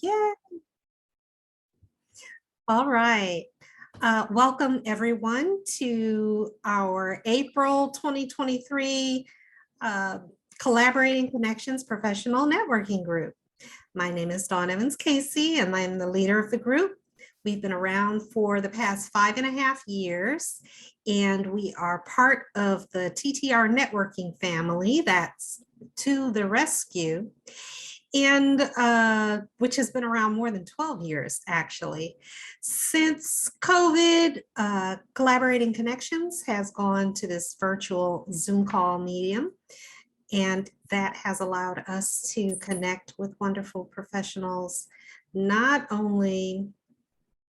Yay. All right. Welcome everyone to our April 2023 Collaborating Connections Professional Networking Group. My name is Dawn Evans Casey and I'm the leader of the group. We've been around for the past 5.5 years and we are part of the TTR networking family. That's to the rescue. And which has been around more than 12 years, actually. Since COVID, Collaborating Connections has gone to this virtual Zoom call medium, and that has allowed us to connect with wonderful professionals, not only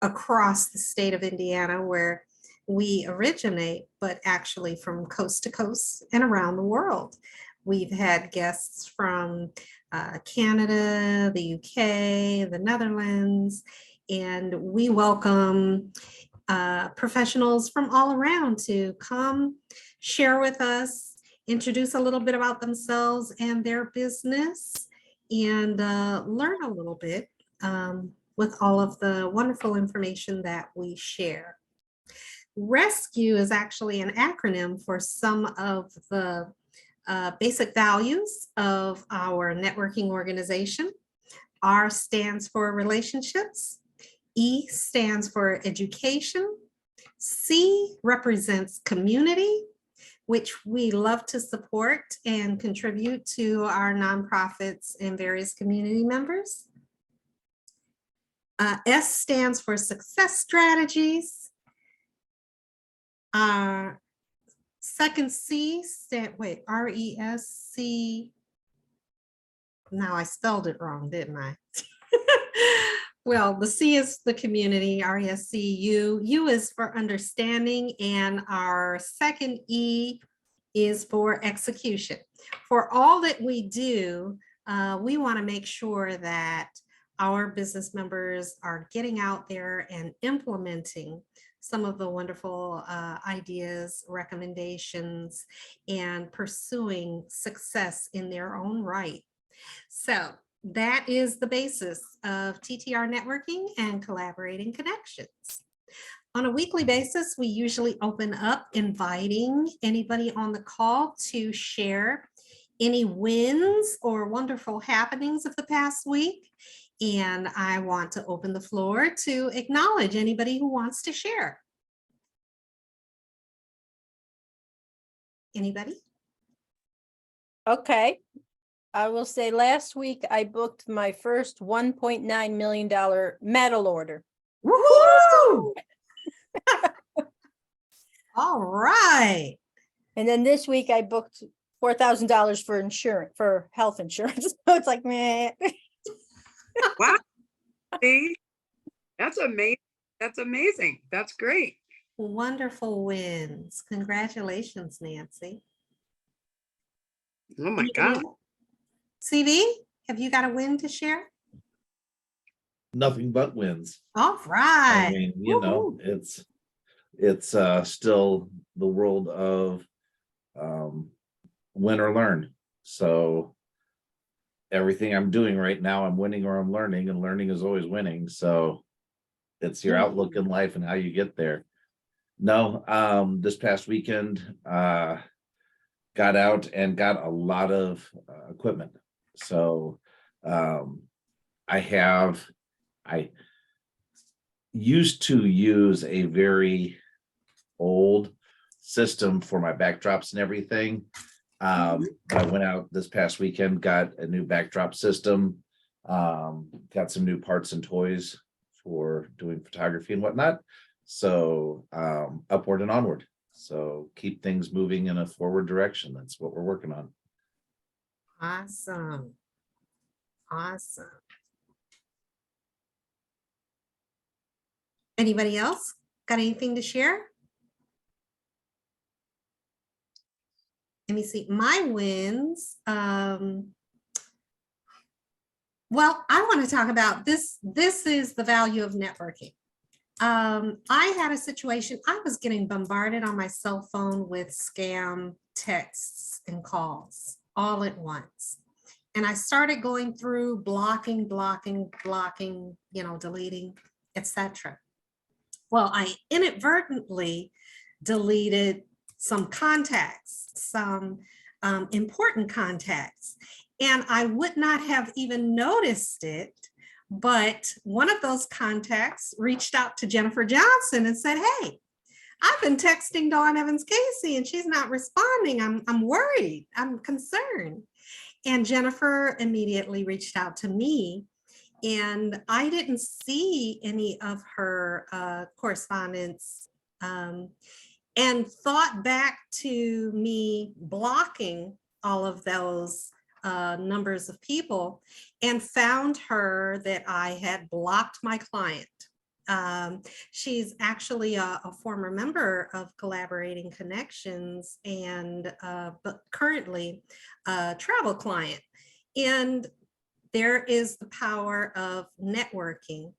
across the state of Indiana, where we originate, but actually from coast to coast and around the world. We've had guests from Canada, the UK, the Netherlands, and we welcome professionals from all around to come share with us, introduce a little bit about themselves and their business, and learn a little bit with all of the wonderful information that we share. RESCUE is actually an acronym for some of the basic values of our networking organization. R stands for relationships. E stands for education. C represents community, which we love to support and contribute to our nonprofits and various community members. S stands for success strategies. Second C, R-E-S-C. Now I spelled it wrong, didn't I? Well, the C is the community, R-E-S-C-U. U is for understanding, and our second E is for execution. For all that we do, we want to make sure that our business members are getting out there and implementing some of the wonderful ideas, recommendations, and pursuing success in their own right. So that is the basis of TTR networking and collaborating connections. On a weekly basis, we usually open up inviting anybody on the call to share any wins or wonderful happenings of the past week. And I want to open the floor to acknowledge anybody who wants to share. Anybody? Okay. I will say last week I booked my first $1.9 million metal order. Woohoo! All right. And then this week I booked $4,000 for insurance, for health insurance. So it's like, meh. Wow. See, that's amazing. That's amazing. That's great. Wonderful wins. Congratulations, Nancy. Oh my God. CV, have you got a win to share? Nothing but wins. All right. I mean, you know, it's still the world of win or learn. So everything I'm doing right now, I'm winning or I'm learning, and learning is always winning. So it's your outlook in life and how you get there. No, this past weekend, got out and got a lot of equipment. So I used to use a very old system for my backdrops and everything. But I went out this past weekend, got a new backdrop system, got some new parts and toys for doing photography and whatnot. So upward and onward. So keep things moving in a forward direction. That's what we're working on. Awesome. Awesome. Anybody else got anything to share? Let me see my wins. Well, I want to talk about this. This is the value of networking. I had a situation, I was getting bombarded on my cell phone with scam texts and calls all at once. And I started going through blocking, deleting, etc. Well, I inadvertently deleted some contacts, some important contacts, and I would not have even noticed it. But one of those contacts reached out to Jennifer Johnson and said, "Hey, I've been texting Dawn Evans Casey and she's not responding. I'm worried. I'm concerned." And Jennifer immediately reached out to me, and I didn't see any of her correspondence, and thought back to me blocking all of those numbers of people, and found her that I had blocked my client. She's actually a former member of Collaborating Connections, and but currently a travel client. And there is the power of networking.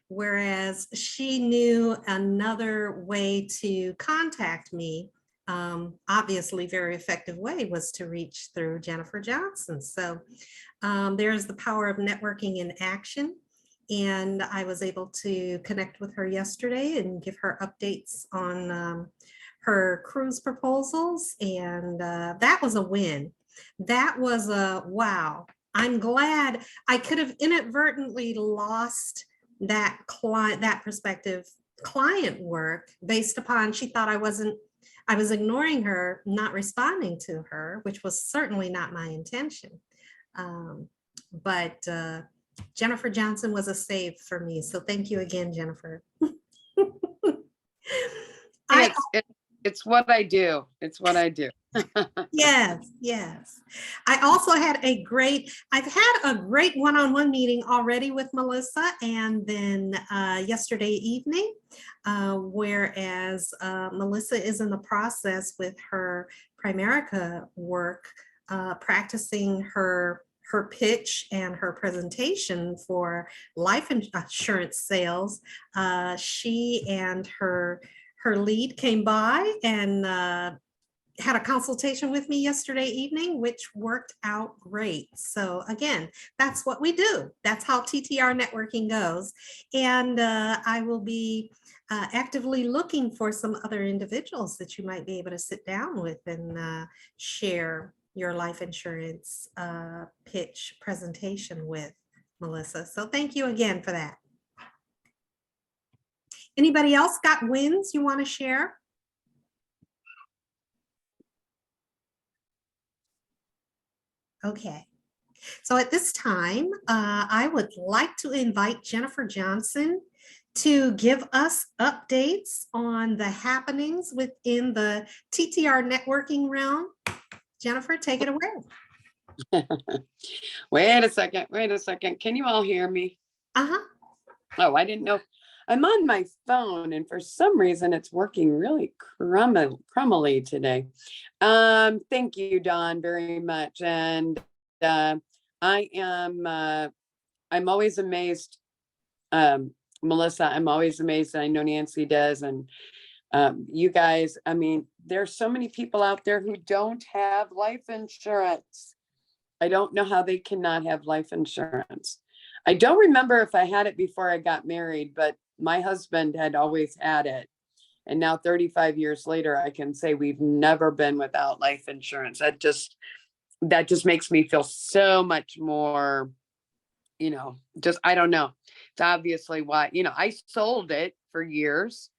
Whereas she knew another way to contact me, obviously very effective way was to reach through Jennifer Johnson. So there's the power of networking in action. And I was able to connect with her yesterday and give her updates on her cruise proposals. And that was a win. That was a wow. I'm glad. I could have inadvertently lost that client, that prospective client work based upon she thought I was ignoring her, not responding to her, which was certainly not my intention. But Jennifer Johnson was a save for me. So thank you again, Jennifer. It's what I do. It's what I do. Yes, yes. I also had I've had a great one-on-one meeting already with Melissa, and then yesterday evening, whereas Melissa is in the process with her Primerica work, practicing her pitch and her presentation for life insurance sales. She and her lead came by and had a consultation with me yesterday evening, which worked out great. So again, that's what we do. That's how TTR networking goes. And I will be actively looking for some other individuals that you might be able to sit down with and share your life insurance pitch presentation with, Melissa. So thank you again for that. Anybody else got wins you want to share? Okay, so at this time, I would like to invite Jennifer Johnson to give us updates on the happenings within the TTR networking realm. Jennifer, take it away. Wait a second. Can you all hear me? Uh-huh. Oh, I didn't know. I'm on my phone and for some reason it's working really crumbly today. Thank you, Dawn, very much. And I'm always amazed, Melissa, I'm always amazed, and I know Nancy does. And you guys, I mean, there's so many people out there who don't have life insurance. I don't know how they cannot have life insurance. I don't remember if I had it before I got married, but my husband had always had it. And now 35 years later, I can say we've never been without life insurance. That just makes me feel so much more, I don't know. It's obviously why, I sold it for years.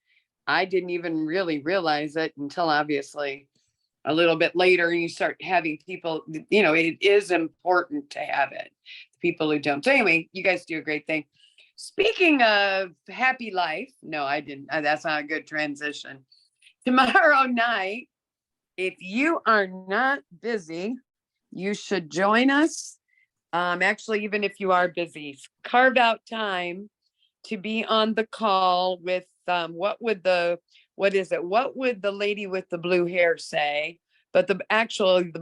I didn't even really realize it until obviously a little bit later, and you start having people, it is important to have it. People who don't. So anyway, you guys do a great thing. Speaking of happy life, no, I didn't. That's not a good transition. Tomorrow night, if you are not busy, you should join us. Actually, even if you are busy, carve out time to be on the call with what would the lady with the blue hair say? But the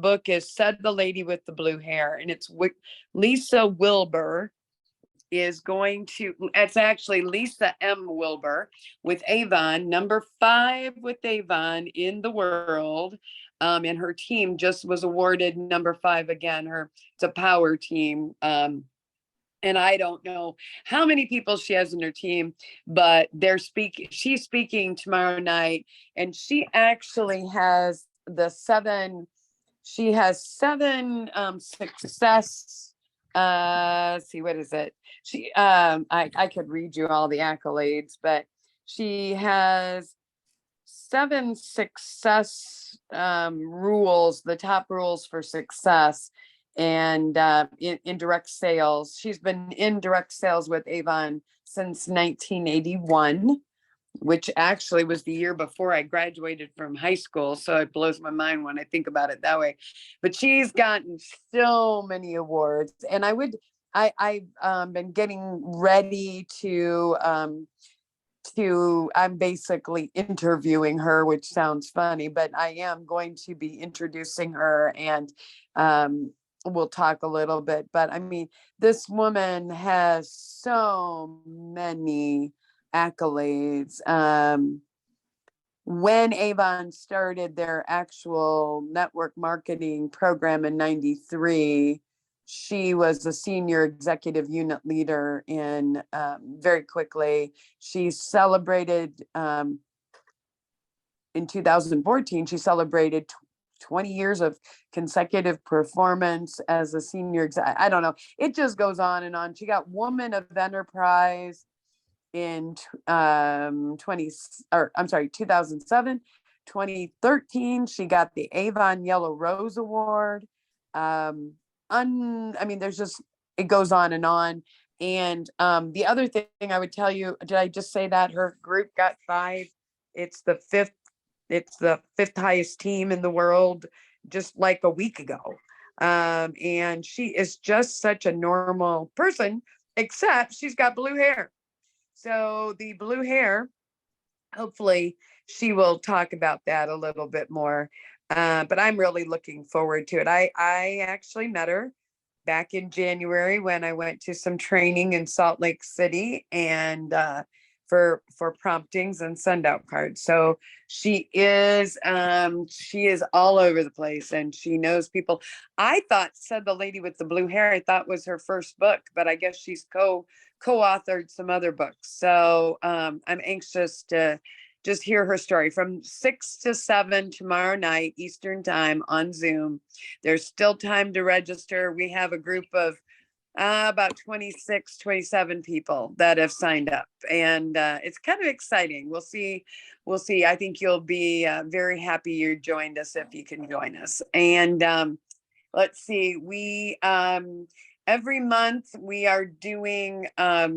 book is Said the Lady with the Blue Hair, and it's Lisa Wilbur is going to, it's actually Lisa M. Wilbur with Avon, number 5 with Avon in the world. And her team just was awarded number 5 again. It's a power team. And I don't know how many people she has in her team, but she's speaking tomorrow night, and she actually has she has 7 success. See, what is it? I could read you all the accolades, but she has 7 success rules, the top rules for success, and in direct sales. She's been in direct sales with Avon since 1981, which actually was the year before I graduated from high school. So it blows my mind when I think about it that way. But she's gotten so many awards, and I've been getting ready to I'm basically interviewing her, which sounds funny, but I am going to be introducing her, and we'll talk a little bit. But I mean, this woman has so many accolades. When Avon started their actual network marketing program in 93, she was the senior executive unit leader, and very quickly she celebrated in 2014, she celebrated 20 years of consecutive performance as a senior I don't know. It just goes on and on. She got Woman of Enterprise in 2007. 2013, she got the Avon Yellow Rose Award. I mean, it goes on and on. And the other thing I would tell you, did I just say that her group got 5? It's the fifth highest team in the world, just like a week ago. And she is just such a normal person, except she's got blue hair. So the blue hair, hopefully she will talk about that a little bit more. But I'm really looking forward to it. I actually met her back in January when I went to some training in Salt Lake City, and for promptings and send-out cards. So she is all over the place, and she knows people. Said the lady with the blue hair, I thought was her first book, but I guess she's co-authored some other books. So I'm anxious to just hear her story from 6 to 7 tomorrow night, Eastern time, on Zoom. There's still time to register. We have a group of about 26, 27 people that have signed up, and it's kind of exciting. We'll see. I think you'll be very happy you joined us if you can join us. And let's see, we every month we are doing our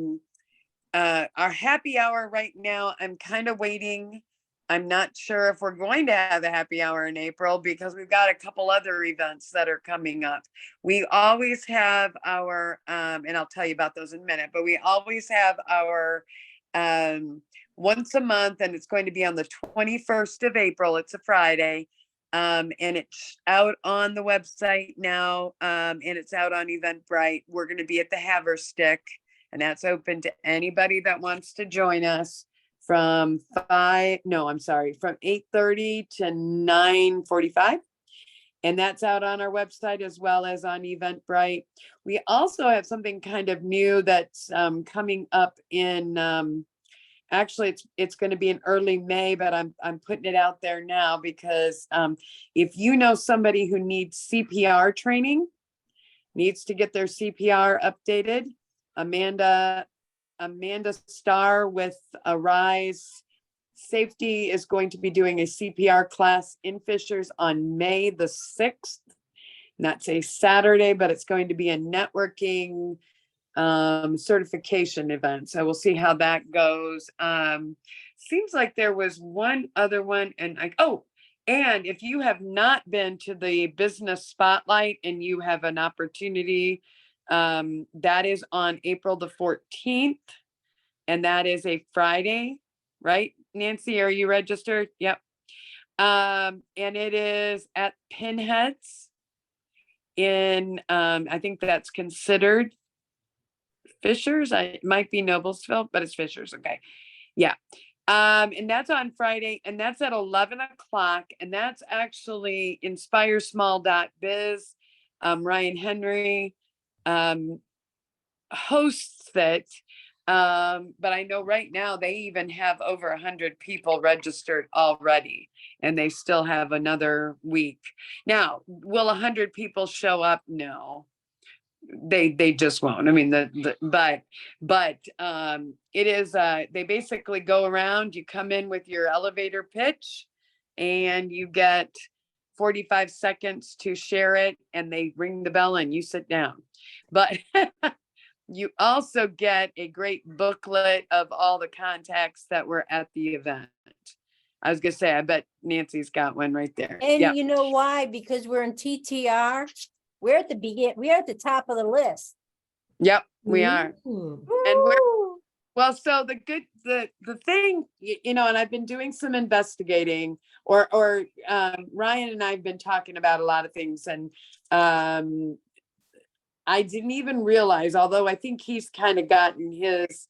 happy hour right now. I'm kind of waiting. I'm not sure if we're going to have a happy hour in April, because we've got a couple other events that are coming up. We always have our, and I'll tell you about those in a minute, but we always have our once a month, and it's going to be on the 21st of April. It's a Friday. And it's out on the website now, and it's out on Eventbrite. We're going to be at the Haverstick, and that's open to anybody that wants to join us from 8:30 to 9:45. And that's out on our website as well as on Eventbrite. We also have something kind of new that's coming up in, actually it's going to be in early May, but I'm putting it out there now because if you know somebody who needs CPR training, needs to get their CPR updated, Amanda Starr with Arise Safety is going to be doing a CPR class in Fishers on May the 6th. And that's a Saturday, but it's going to be a networking certification event. So we'll see how that goes. Seems like there was one other one, and and if you have not been to the business spotlight and you have an opportunity, that is on April the 14th, and that is a Friday, right? Nancy, are you registered? Yep. And it is at Pinheads in, I think that's considered Fishers. It might be Noblesville, but it's Fishers. Okay. Yeah. And that's on Friday, and that's at 11 o'clock, and that's actually inspiresmall.biz. Ryan Henry hosts it. But I know right now they even have over 100 people registered already, and they still have another week. Now, will 100 people show up? No, they just won't. I mean, but it is they basically go around, you come in with your elevator pitch and you get 45 seconds to share it, and they ring the bell and you sit down. But you also get a great booklet of all the contacts that were at the event. I was gonna say, I bet Nancy's got one right there. And Yeah. you know why? Because we're in TTR. We're at the begin. We're at the top of the list. Yep, we are. Ooh. And we're Woo! well, so the thing, you know, and I've been doing some investigating, or Ryan and I've been talking about a lot of things, and I didn't even realize, although I think he's kind of gotten his,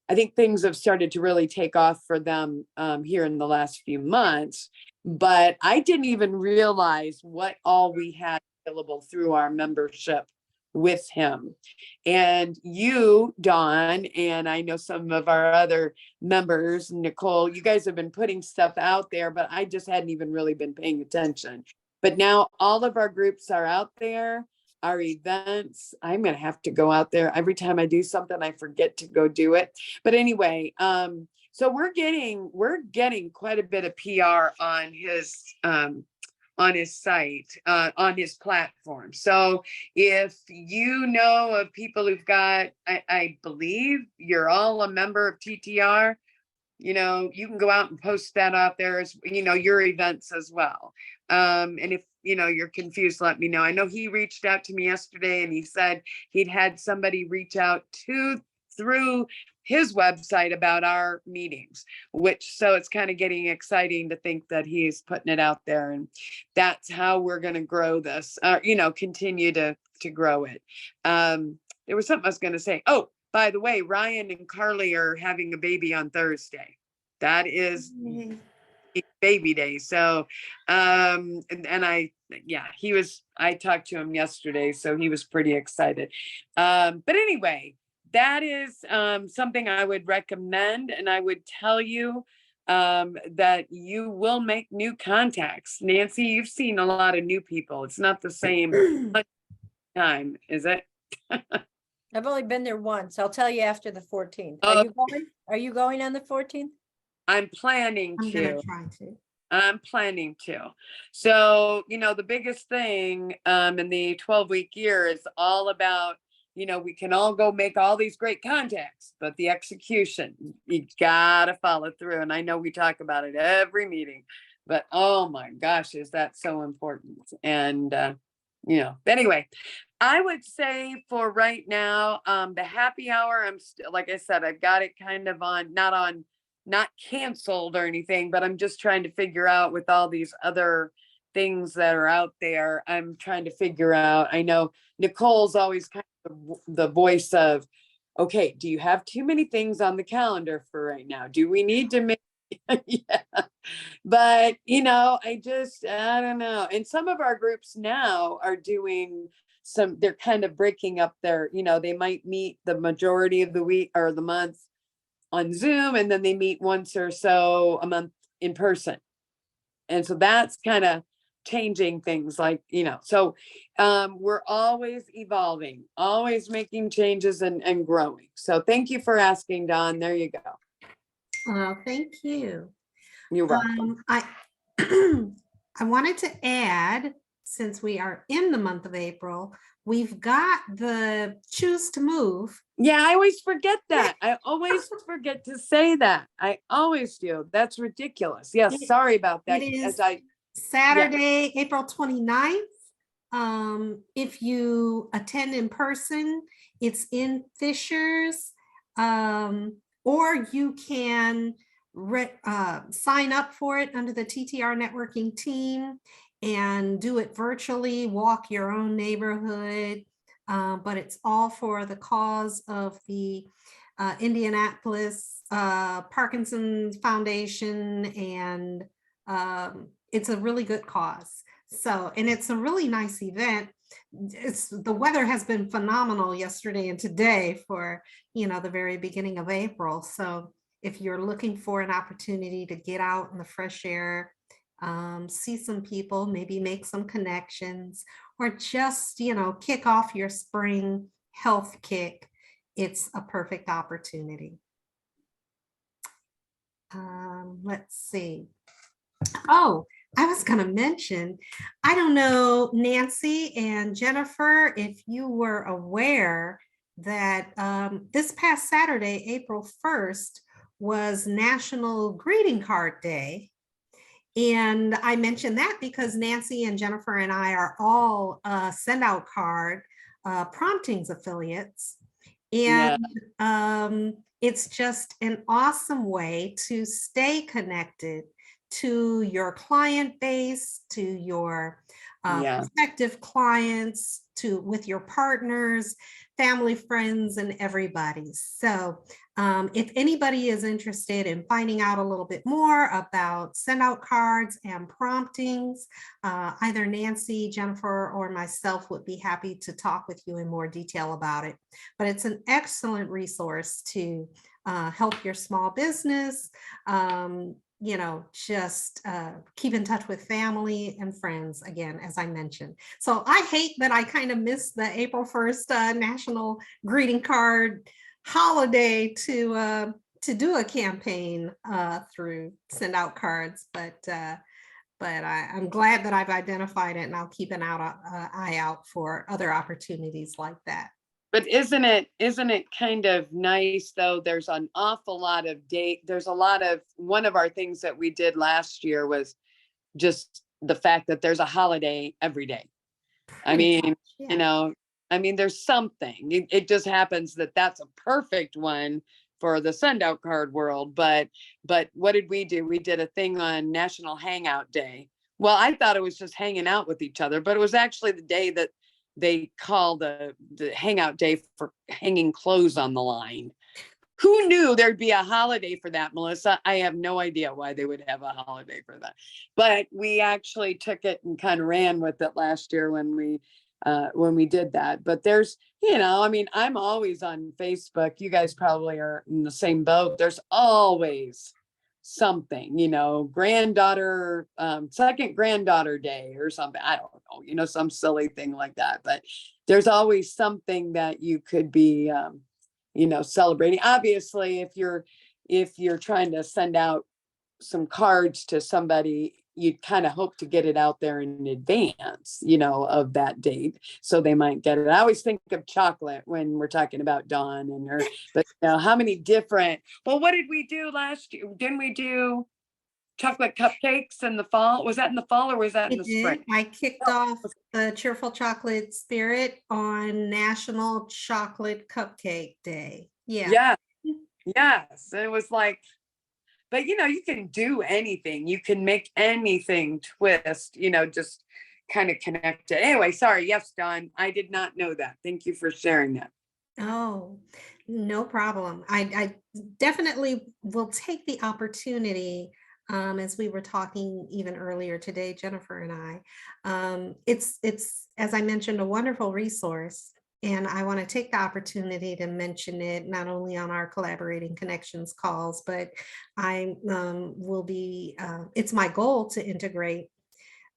I think things have started to really take off for them here in the last few months, but I didn't even realize what all we had available through our membership with him. And you, Dawn, and I know some of our other members, Nicole, you guys have been putting stuff out there, but I just hadn't even really been paying attention. But now all of our groups are out there, our events. I'm going to have to go out there. Every time I do something, I forget to go do it. But anyway, so we're getting quite a bit of PR on his site, on his platform. So if you know of people who've got, I believe you're all a member of TTR, you know, you can go out and post that out there as, you know, your events as well. And if, you know, you're confused, let me know. I know he reached out to me yesterday and he said he'd had somebody reach out through his website about our meetings, so it's kind of getting exciting to think that he's putting it out there, and that's how we're going to grow this, you know, continue to grow it. There was something I was going to say. Oh, by the way, Ryan and Carly are having a baby on Thursday. That is baby day. So, and I talked to him yesterday, so he was pretty excited. But anyway, that is something I would recommend, and I would tell you that you will make new contacts. Nancy, you've seen a lot of new people. It's not the same time, is it? I've only been there once. I'll tell you after the 14th. Oh. Are you going? Are you going on the 14th? I'm planning I'm to. gonna try to. I'm planning to. So, you know, the biggest thing in the 12-week year is all about, you know, we can all go make all these great contacts, but the execution, you gotta follow through. And I know we talk about it every meeting, but oh my gosh, is that so important? And, you know, anyway, I would say for right now, the happy hour, I'm still, like I said, I've got it kind of not canceled or anything, but I'm just trying to figure out with all these other things that are out there. I'm trying to figure out, I know Nicole's always kind of the voice of, okay, do you have too many things on the calendar for right now? Do we need to make, yeah. But, you know, I don't know. And some of our groups now are doing they're kind of breaking up their, you know, they might meet the majority of the week or the month on Zoom, and then they meet once or so a month in person. And so that's kind of changing things, like, you know, so we're always evolving, always making changes and growing. So thank you for asking, Dawn. There you go. Well, thank you. You're welcome. I I wanted to add, since we are in the month of April, we've got the Choose to Move. Yeah, I always forget that. I always forget to say that. I always do. That's ridiculous. Yes, sorry about that. It is As Saturday, April 29th. If you attend in person, it's in Fishers, or you can sign up for it under the TTR networking team and do it virtually, walk your own neighborhood. But it's all for the cause of the Indianapolis Parkinson's Foundation, and it's a really good cause. So, and it's a really nice event. The weather has been phenomenal yesterday and today for, the very beginning of April. So if you're looking for an opportunity to get out in the fresh air, see some people, maybe make some connections, or just, kick off your spring health kick, it's a perfect opportunity. Let's see. Oh, I was going to mention, I don't know, Nancy and Jennifer, if you were aware that this past Saturday, April 1st, was National Greeting Card Day. And I mentioned that because Nancy and Jennifer and I are all Send Out Card Promptings affiliates. And it's just an awesome way to stay connected to your client base, to your prospective clients, with your partners, family, friends, and everybody. So if anybody is interested in finding out a little bit more about Send Out Cards and promptings, either Nancy, Jennifer, or myself would be happy to talk with you in more detail about it. But it's an excellent resource to help your small business, just keep in touch with family and friends, again, as I mentioned. So I hate that I kind of missed the April 1st National Greeting Card holiday to do a campaign through Send Out Cards, but I'm glad that I've identified it, and I'll keep an eye out for other opportunities like that. But isn't it kind of nice though? There's an awful lot of one of our things that we did last year was just the fact that there's a holiday every day. I mean, there's something, it just happens that that's a perfect one for the Send Out Card world. But what did we do? We did a thing on National Hangout Day. Well, I thought it was just hanging out with each other, but it was actually the day that they call the hangout day for hanging clothes on the line. Who knew there'd be a holiday for that, Melissa? I have no idea why they would have a holiday for that. But we actually took it and kind of ran with it last year when we did that. But there's, I'm always on Facebook. You guys probably are in the same boat. There's always something, granddaughter, second granddaughter day or something. I don't know, some silly thing like that. But there's always something that you could be, celebrating. Obviously, if you're trying to send out some cards to somebody, you kind of hope to get it out there in advance, of that date, so they might get it. I always think of chocolate when we're talking about Dawn and her, but how many different, well, what did we do last year? Didn't we do chocolate cupcakes in the fall? Was that in the fall or was that in the spring? I kicked off the Cheerful Chocolate Spirit on National Chocolate Cupcake Day. Yeah. Yes. It was like, but you can do anything. You can make anything twist, just kind of connect it. Anyway, sorry. Yes, Dawn, I did not know that. Thank you for sharing that. Oh, no problem. I definitely will take the opportunity, as we were talking even earlier today, Jennifer and I. It's, as I mentioned, a wonderful resource. And I want to take the opportunity to mention it not only on our Collaborating Connections calls, but I will be, it's my goal to integrate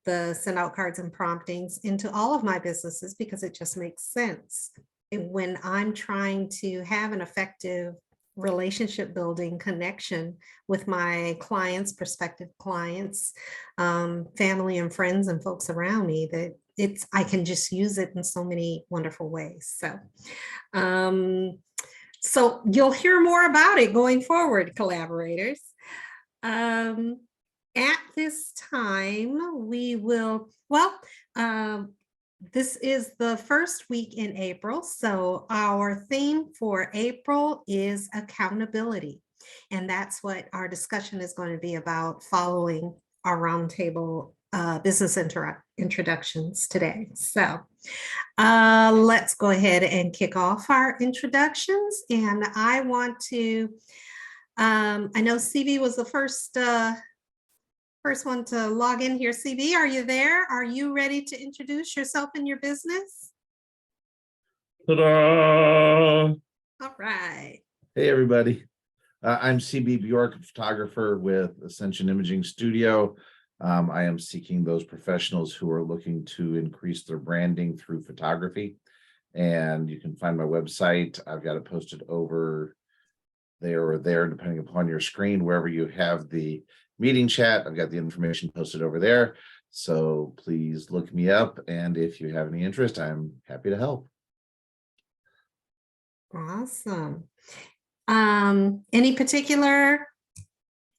the Send Out Cards and promptings into all of my businesses, because it just makes sense. When I'm trying to have an effective relationship building connection with my clients, prospective clients, family and friends and folks around me, that I can just use it in so many wonderful ways. So you'll hear more about it going forward, collaborators. At this time, we will, this is the first week in April, so our theme for April is accountability. And that's what our discussion is going to be about following our roundtable business introductions today. So let's go ahead and kick off our introductions. And I want to, I know CB was the first one to log in here. CB, are you there? Are you ready to introduce yourself and your business? Ta-da! All right. Hey, everybody. I'm CB Bjork, photographer with Ascension Imaging Studio. I am seeking those professionals who are looking to increase their branding through photography. And you can find my website. I've got it posted over there or there, depending upon your screen, wherever you have the meeting chat. I've got the information posted over there. So please look me up. And if you have any interest, I'm happy to help. Awesome. Any particular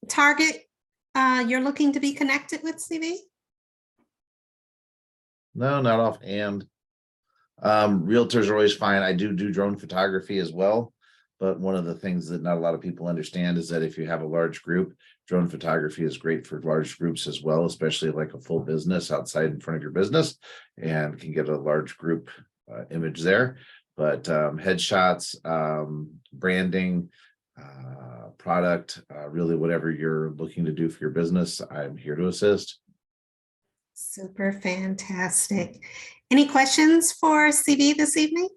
target you're looking to be connected with, CB? No, not offhand. Realtors are always fine. I do drone photography as well. But one of the things that not a lot of people understand is that if you have a large group, drone photography is great for large groups as well, especially like a full business outside in front of your business, and can get a large group image there. But headshots, branding, product, really whatever you're looking to do for your business, I'm here to assist. Super fantastic. Any questions for CB this evening?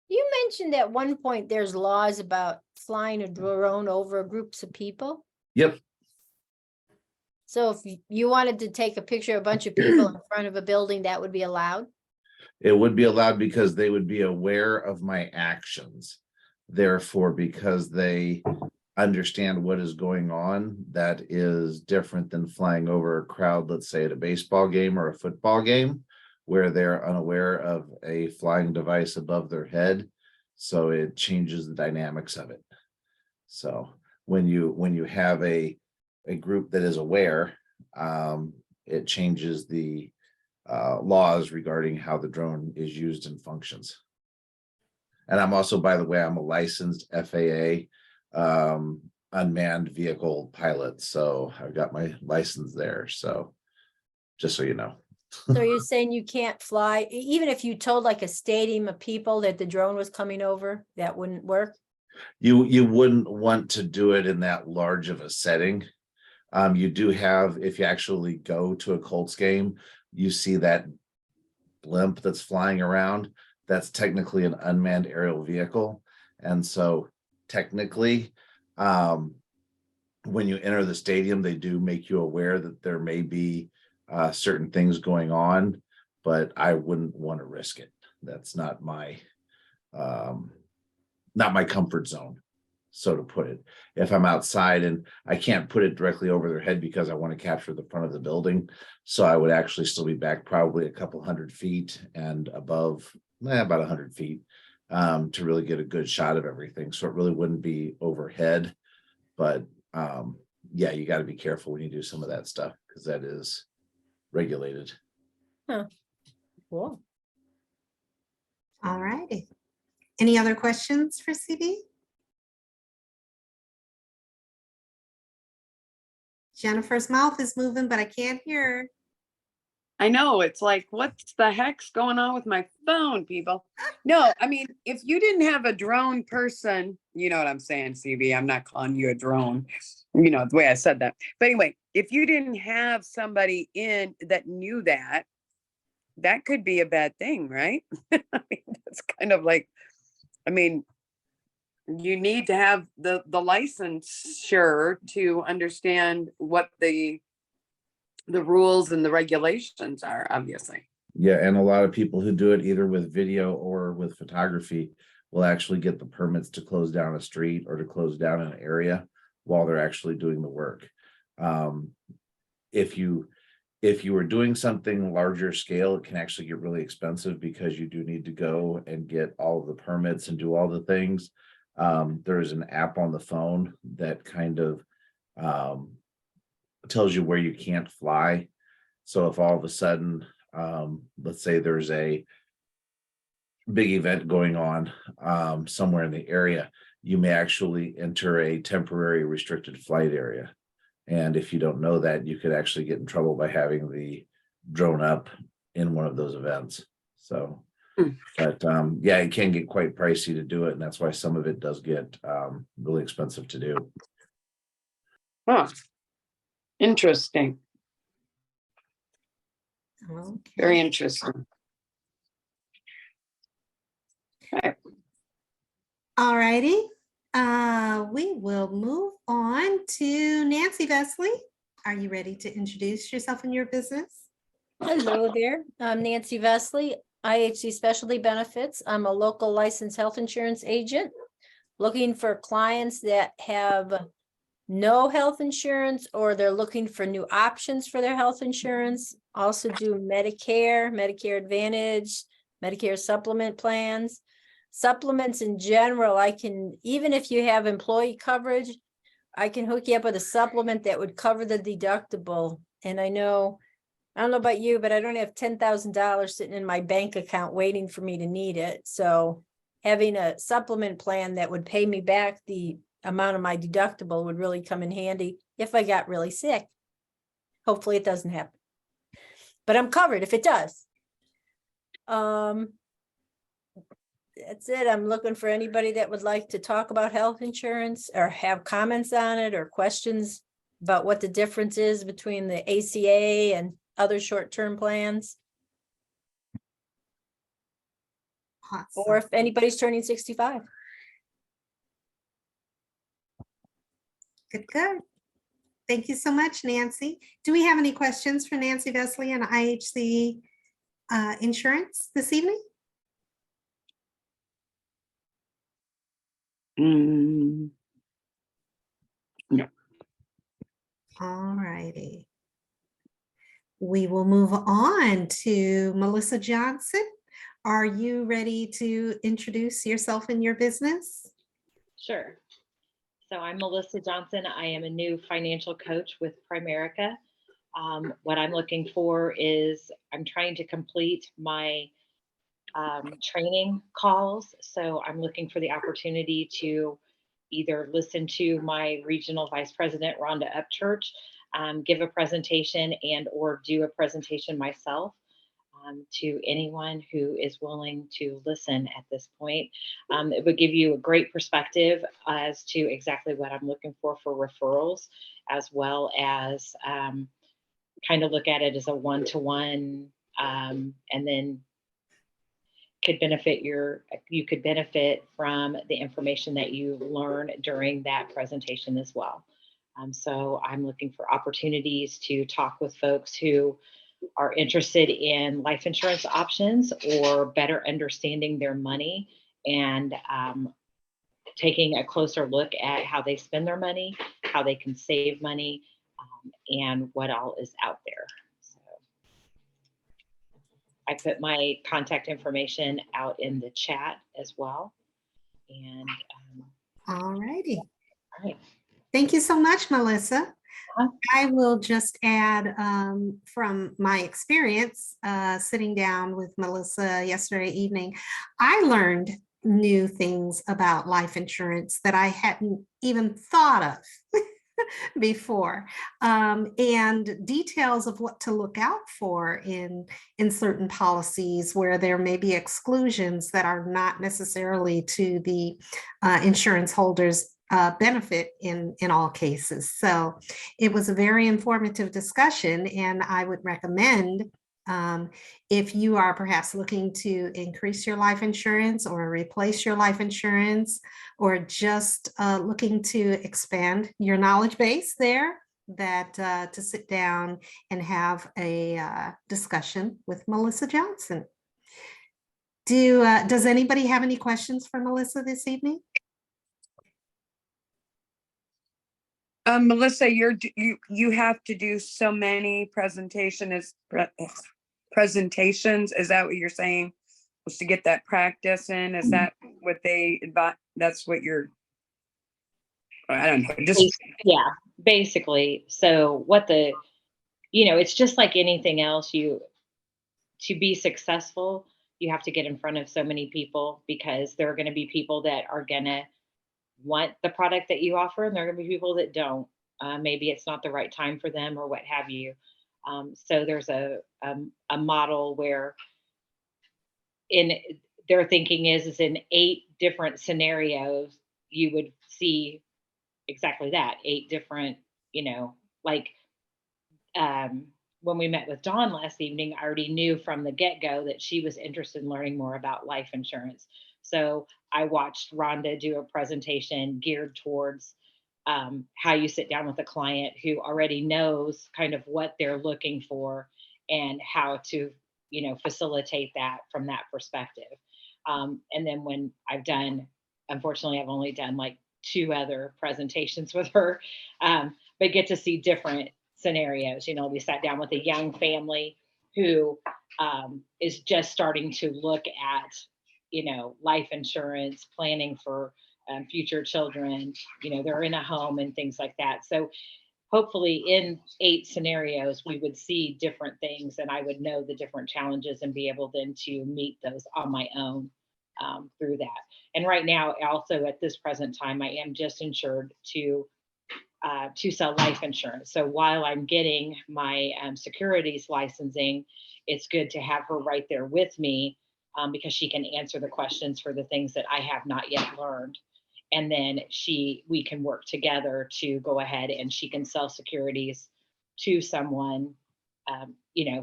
You mentioned at one point there's laws about flying a drone over groups of people. Yep. So if you wanted to take a picture of a bunch of people in front of a building, that would be allowed? It would be allowed because they would be aware of my actions. Therefore, because they understand what is going on, that is different than flying over a crowd, let's say at a baseball game or a football game, where they're unaware of a flying device above their head. So it changes the dynamics of it. So when you have a group that is aware, it changes the laws regarding how the drone is used and functions. And I'm also, by the way, I'm a licensed FAA unmanned vehicle pilot. So I've got my license there. So just so you know. So you're saying you can't fly, even if you told like a stadium of people that the drone was coming over, that wouldn't work? You wouldn't want to do it in that large of a setting. You do have, if you actually go to a Colts game, you see that blimp that's flying around. That's technically an unmanned aerial vehicle. And so technically, when you enter the stadium, they do make you aware that there may be certain things going on, but I wouldn't want to risk it. That's not my comfort zone, so to put it. If I'm outside and I can't put it directly over their head because I want to capture the front of the building, so I would actually still be back probably a couple 100 feet and above, about 100 feet, to really get a good shot of everything. So it really wouldn't be overhead, but yeah, you got to be careful when you do some of that stuff because that is regulated. Cool. All righty. Any other questions for CB? Jennifer's mouth is moving, but I can't hear her. I know, it's like, what the heck's going on with my phone, people? No, I mean, if you didn't have a drone person, you know what I'm saying, CB, I'm not calling you a drone, you know, the way I said that. But anyway, if you didn't have somebody in that knew that, that could be a bad thing, right? I mean, that's kind of like, I mean, you need to have the licensure to understand what the rules and the regulations are, obviously. Yeah, and a lot of people who do it either with video or with photography will actually get the permits to close down a street or to close down an area while they're actually doing the work. If you were doing something larger scale, it can actually get really expensive because you do need to go and get all of the permits and do all the things. There's an app on the phone that kind of tells you where you can't fly. So if all of a sudden, let's say there's a big event going on somewhere in the area, you may actually enter a temporary restricted flight area. And if you don't know that, you could actually get in trouble by having the drone up in one of those events. So, but yeah, it can get quite pricey to do it. And that's why some of it does get really expensive to do. Oh, interesting. Okay. Very interesting. All righty. We will move on to Nancy Vesley. Are you ready to introduce yourself and your business? Hello there. I'm Nancy Vesley, IHC Specialty Benefits. I'm a local licensed health insurance agent looking for clients that have no health insurance or they're looking for new options for their health insurance. Also do Medicare, Medicare Advantage, Medicare supplement plans. Supplements in general, I can, even if you have employee coverage, I can hook you up with a supplement that would cover the deductible. And I don't know about you, but I don't have $10,000 sitting in my bank account waiting for me to need it. So having a supplement plan that would pay me back the amount of my deductible would really come in handy if I got really sick. Hopefully it doesn't happen, but I'm covered if it does. That's it. I'm looking for anybody that would like to talk about health insurance or have comments on it or questions about what the difference is between the ACA and other short-term plans. Or if anybody's turning 65. Good. Thank you so much, Nancy. Do we have any questions for Nancy Vesley and IHC Insurance this evening? No. All righty. We will move on to Melissa Johnson. Are you ready to introduce yourself and your business? Sure. So I'm Melissa Johnson. I am a new financial coach with Primerica. What I'm looking for is I'm trying to complete my training calls. So I'm looking for the opportunity to either listen to my regional vice president, Rhonda Upchurch, give a presentation and or do a presentation myself to anyone who is willing to listen at this point. It would give you a great perspective as to exactly what I'm looking for referrals, as well as kind of look at it as a one-to-one, and then you could benefit from the information that you learn during that presentation as well. So I'm looking for opportunities to talk with folks who are interested in life insurance options or better understanding their money and taking a closer look at how they spend their money, how they can save money, and what all is out there. So I put my contact information out in the chat as well. And All righty. all right. Thank you so much, Melissa. Uh-huh. I will just add from my experience sitting down with Melissa yesterday evening, I learned new things about life insurance that I hadn't even thought of before, and details of what to look out for in certain policies where there may be exclusions that are not necessarily to the insurance holders benefit in all cases. So it was a very informative discussion, and I would recommend if you are perhaps looking to increase your life insurance or replace your life insurance, or just looking to expand your knowledge base there, that to sit down and have a discussion with Melissa Johnson. Does anybody have any questions for Melissa this evening? Melissa, you have to do so many presentations. Is that what you're saying? Was to get that practice in? Is that what they advise? That's what you're. I don't know. Yeah, basically. So it's just like anything else. To be successful, you have to get in front of so many people, because there are going to be people that are going to want the product that you offer, and there are going to be people that don't. maybe it's not the right time for them or what have you. So there's a model where in their thinking is in 8 different scenarios, you would see exactly that, 8 different, like when we met with Dawn last evening, I already knew from the get-go that she was interested in learning more about life insurance. So I watched Rhonda do a presentation geared towards how you sit down with a client who already knows kind of what they're looking for and how to, facilitate that from that perspective. And then when unfortunately, I've only done like 2 other presentations with her, but get to see different scenarios. We sat down with a young family who is just starting to look at, life insurance, planning for future children. They're in a home and things like that. So hopefully in 8 scenarios, we would see different things and I would know the different challenges and be able then to meet those on my own through that. And right now, also at this present time, I am just insured to sell life insurance. So while I'm getting my securities licensing, it's good to have her right there with me because she can answer the questions for the things that I have not yet learned. And then we can work together to go ahead and she can sell securities to someone,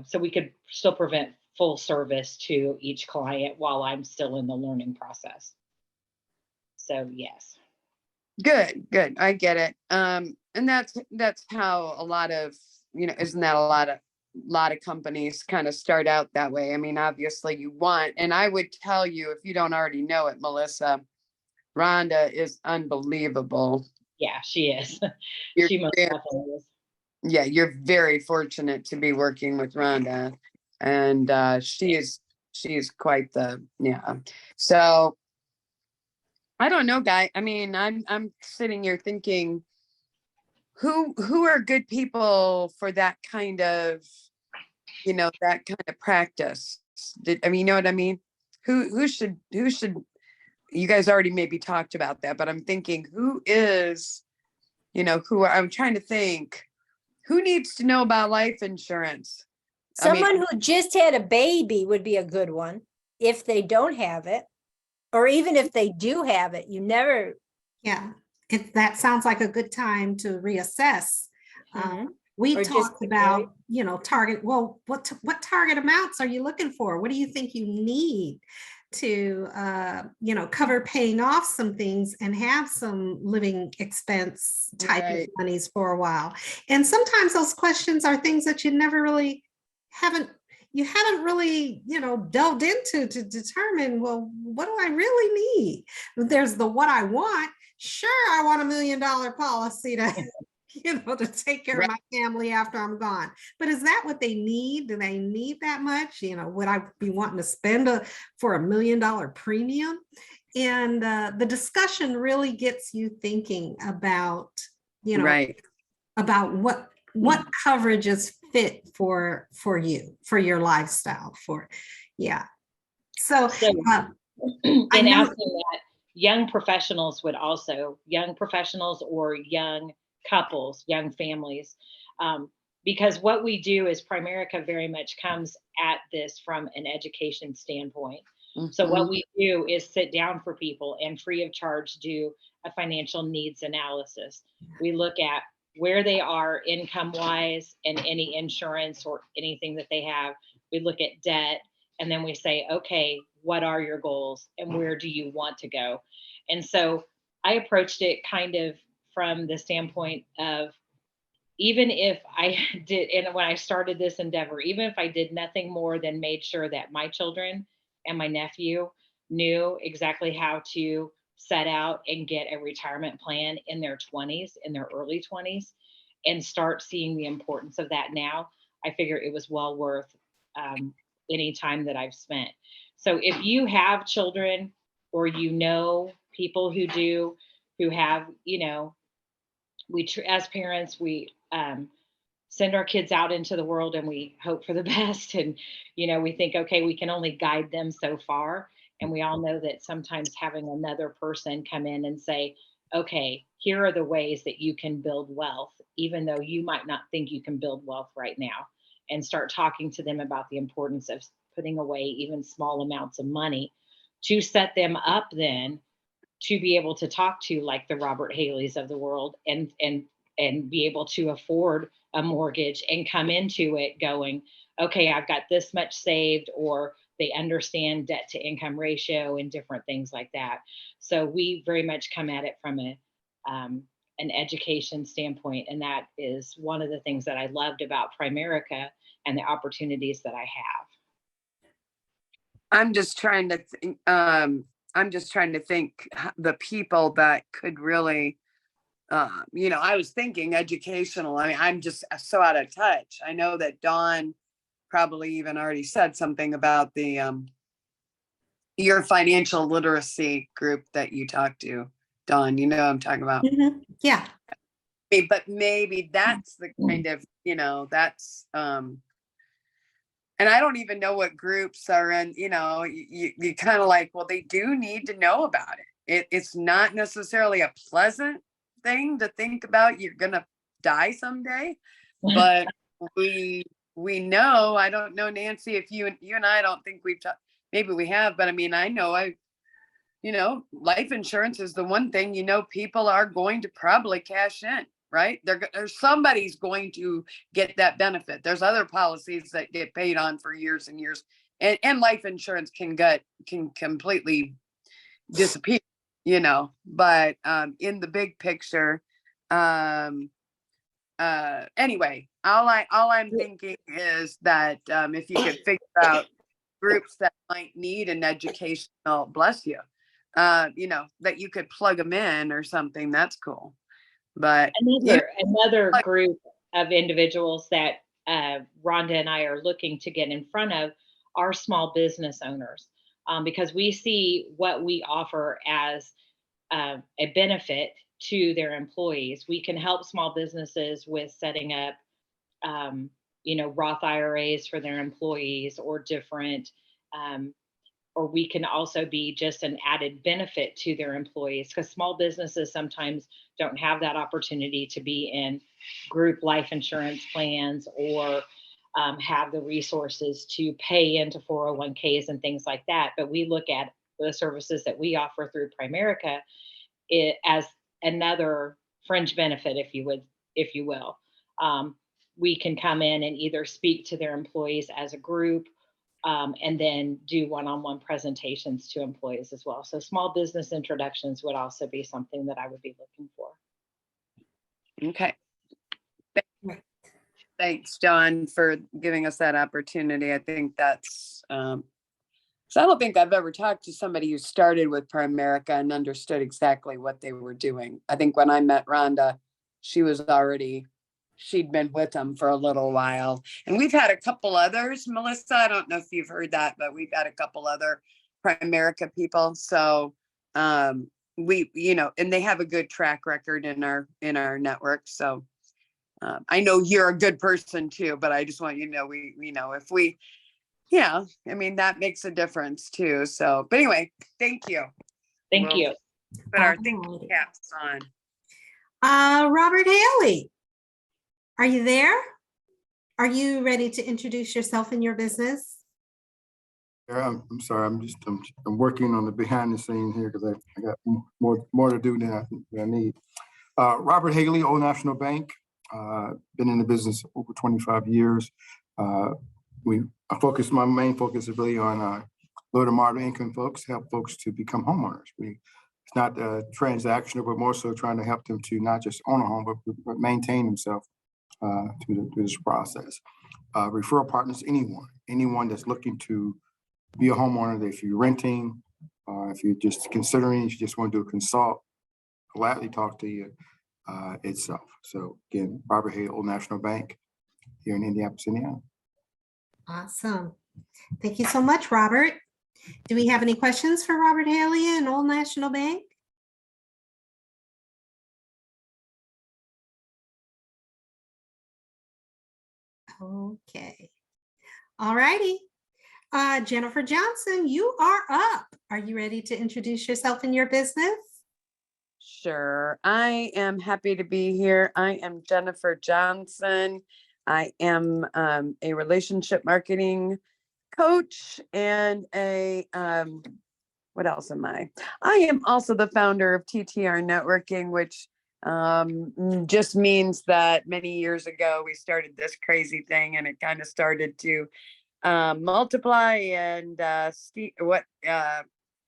so we could still prevent full service to each client while I'm still in the learning process. So yes. Good, good. I get it. And that's how a lot of, isn't that a lot of companies kind of start out that way? I mean, obviously you want, and I would tell you, if you don't already know it, Melissa, Rhonda is unbelievable. Yeah, she is. You're She most very, definitely is. yeah, you're very fortunate to be working with Rhonda. And she's quite yeah. So I don't know, guy. I mean, I'm sitting here thinking, who are good people for that kind of, that kind of practice? I mean, you know what I mean? Who should, you guys already maybe talked about that, but I'm thinking who is, I'm trying to think who needs to know about life insurance? I mean, Someone who just had a baby would be a good one if they don't have it, or even if they do have it, you never. Yeah, that sounds like a good time to reassess. Mhm. We Or just talked get married. about, target. Well, what target amounts are you looking for? What do you think you need to, cover paying off some things and have some living expense type of Right. monies for a while? And sometimes those questions are things that you never really haven't really, delved into to determine, well, what do I really need? There's the what I want. Sure, I want $1 million policy to, to take care of my family after I'm gone. But is that what they need? Do they need that much? Would I be wanting to spend for $1 million premium? And the discussion really gets you thinking about, Right. about what coverage is fit for you, for your lifestyle, So, in asking that, young professionals or young couples, young families, because what we do is Primerica very much comes at this from an education standpoint. So what we do is sit down for people and free of charge do a financial needs analysis. We look at where they are income wise and any insurance or anything that they have. We look at debt and then we say, okay, what are your goals and where do you want to go? And so I approached it kind of from the standpoint of, even if I did, and when I started this endeavor, even if I did nothing more than made sure that my children and my nephew knew exactly how to set out and get a retirement plan in their 20s, in their early 20s, and start seeing the importance of that now, I figure it was well worth any time that I've spent. So if you have children or people who do, who have, as parents, we send our kids out into the world and we hope for the best. And, we think, okay, we can only guide them so far. And we all know that sometimes having another person come in and say, okay, here are the ways that you can build wealth, even though you might not think you can build wealth right now, and start talking to them about the importance of putting away even small amounts of money to set them up then to be able to talk to like the Robert Haleys of the world and be able to afford a mortgage and come into it going, okay, I've got this much saved, or they understand debt to income ratio and different things like that. So we very much come at it from an education standpoint. And that is one of the things that I loved about Primerica and the opportunities that I have. I'm just trying to think, the people that could really, I was thinking educational. I mean, I'm just so out of touch. I know that Dawn probably even already said something about the, your financial literacy group that you talked to. Dawn, you know what I'm talking about. Yeah. But maybe that's the kind of, that's, and I don't even know what groups are in, you kind of like, well, they do need to know about it. It's not necessarily a pleasant thing to think about. You're going to die someday, but we know, I don't know, Nancy, if you and I don't think we've talked, maybe we have, but I mean, I know life insurance is the one thing, people are going to probably cash in, right? There's somebody's going to get that benefit. There's other policies that get paid on for years and years, and life insurance can completely disappear, but in the big picture, anyway, all I'm thinking is that if you could figure out groups that might need an educational, bless you, that you could plug them in or something, that's cool. But another group of individuals that Rhonda and I are looking to get in front of are small business owners, because we see what we offer as a benefit to their employees. We can help small businesses with setting up, Roth IRAs for their employees, or different, or we can also be just an added benefit to their employees, because small businesses sometimes don't have that opportunity to be in group life insurance plans, or have the resources to pay into 401ks and things like that. But we look at the services that we offer through Primerica as another fringe benefit, if you will. We can come in and either speak to their employees as a group, and then do one-on-one presentations to employees as well. So small business introductions would also be something that I would be looking for. Okay. Thanks, John, for giving us that opportunity. I think that's, so I don't think I've ever talked to somebody who started with Primerica and understood exactly what they were doing. I think when I met Rhonda, she'd been with them for a little while. And we've had a couple others, Melissa, I don't know if you've heard that, but we've had a couple other Primerica people. So we, and they have a good track record in our network. So I know you're a good person too, but I just want you to know, if we, that makes a difference too. So, but anyway, thank you. Thank you. Put our thinking caps on. Robert Hailey, are you there? Are you ready to introduce yourself and your business? Yeah, I'm sorry. I'm working on the behind the scene here because I got more to do than I need. Robert Hailey, Old National Bank. Been in the business over 25 years. My main focus is really on low to moderate income folks, help folks to become homeowners. It's not transactional, but more so trying to help them to not just own a home, but maintain themselves through this process. Referral partners, anyone that's looking to be a homeowner, if you're renting, if you're just considering, if you just want to do a consult, gladly talk to you itself. So again, Robert Hailey, Old National Bank here in Indianapolis, Indiana. Awesome. Thank you so much, Robert. Do we have any questions for Robert Hailey and Old National Bank? Okay. All righty. Jennifer Johnson, you are up. Are you ready to introduce yourself and your business? Sure. I am happy to be here. I am Jennifer Johnson. I am a relationship marketing coach and what else am I? I am also the founder of TTR Networking, which just means that many years ago we started this crazy thing, and it kind of started to multiply and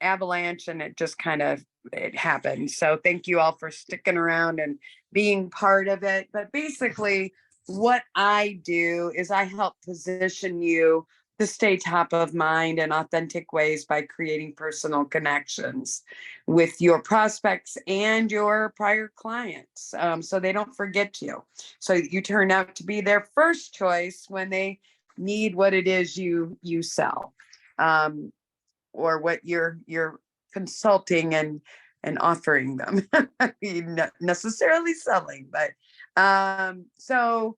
avalanche, and it just kind of it happened. So thank you all for sticking around and being part of it. But basically, what I do is I help position you to stay top of mind in authentic ways by creating personal connections with your prospects and your prior clients, so they don't forget you. So you turn out to be their first choice when they need what it is you sell, or what you're consulting and offering them. You're not necessarily selling, but so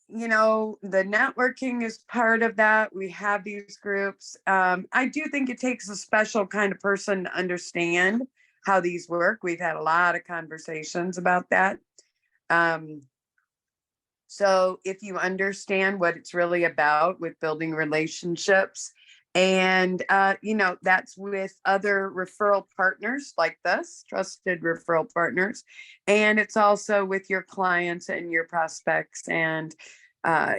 the networking is part of that. We have these groups. I do think it takes a special kind of person to understand how these work. We've had a lot of conversations about that. So if you understand what it's really about with building relationships, and that's with other referral partners like this, trusted referral partners, and it's also with your clients and your prospects and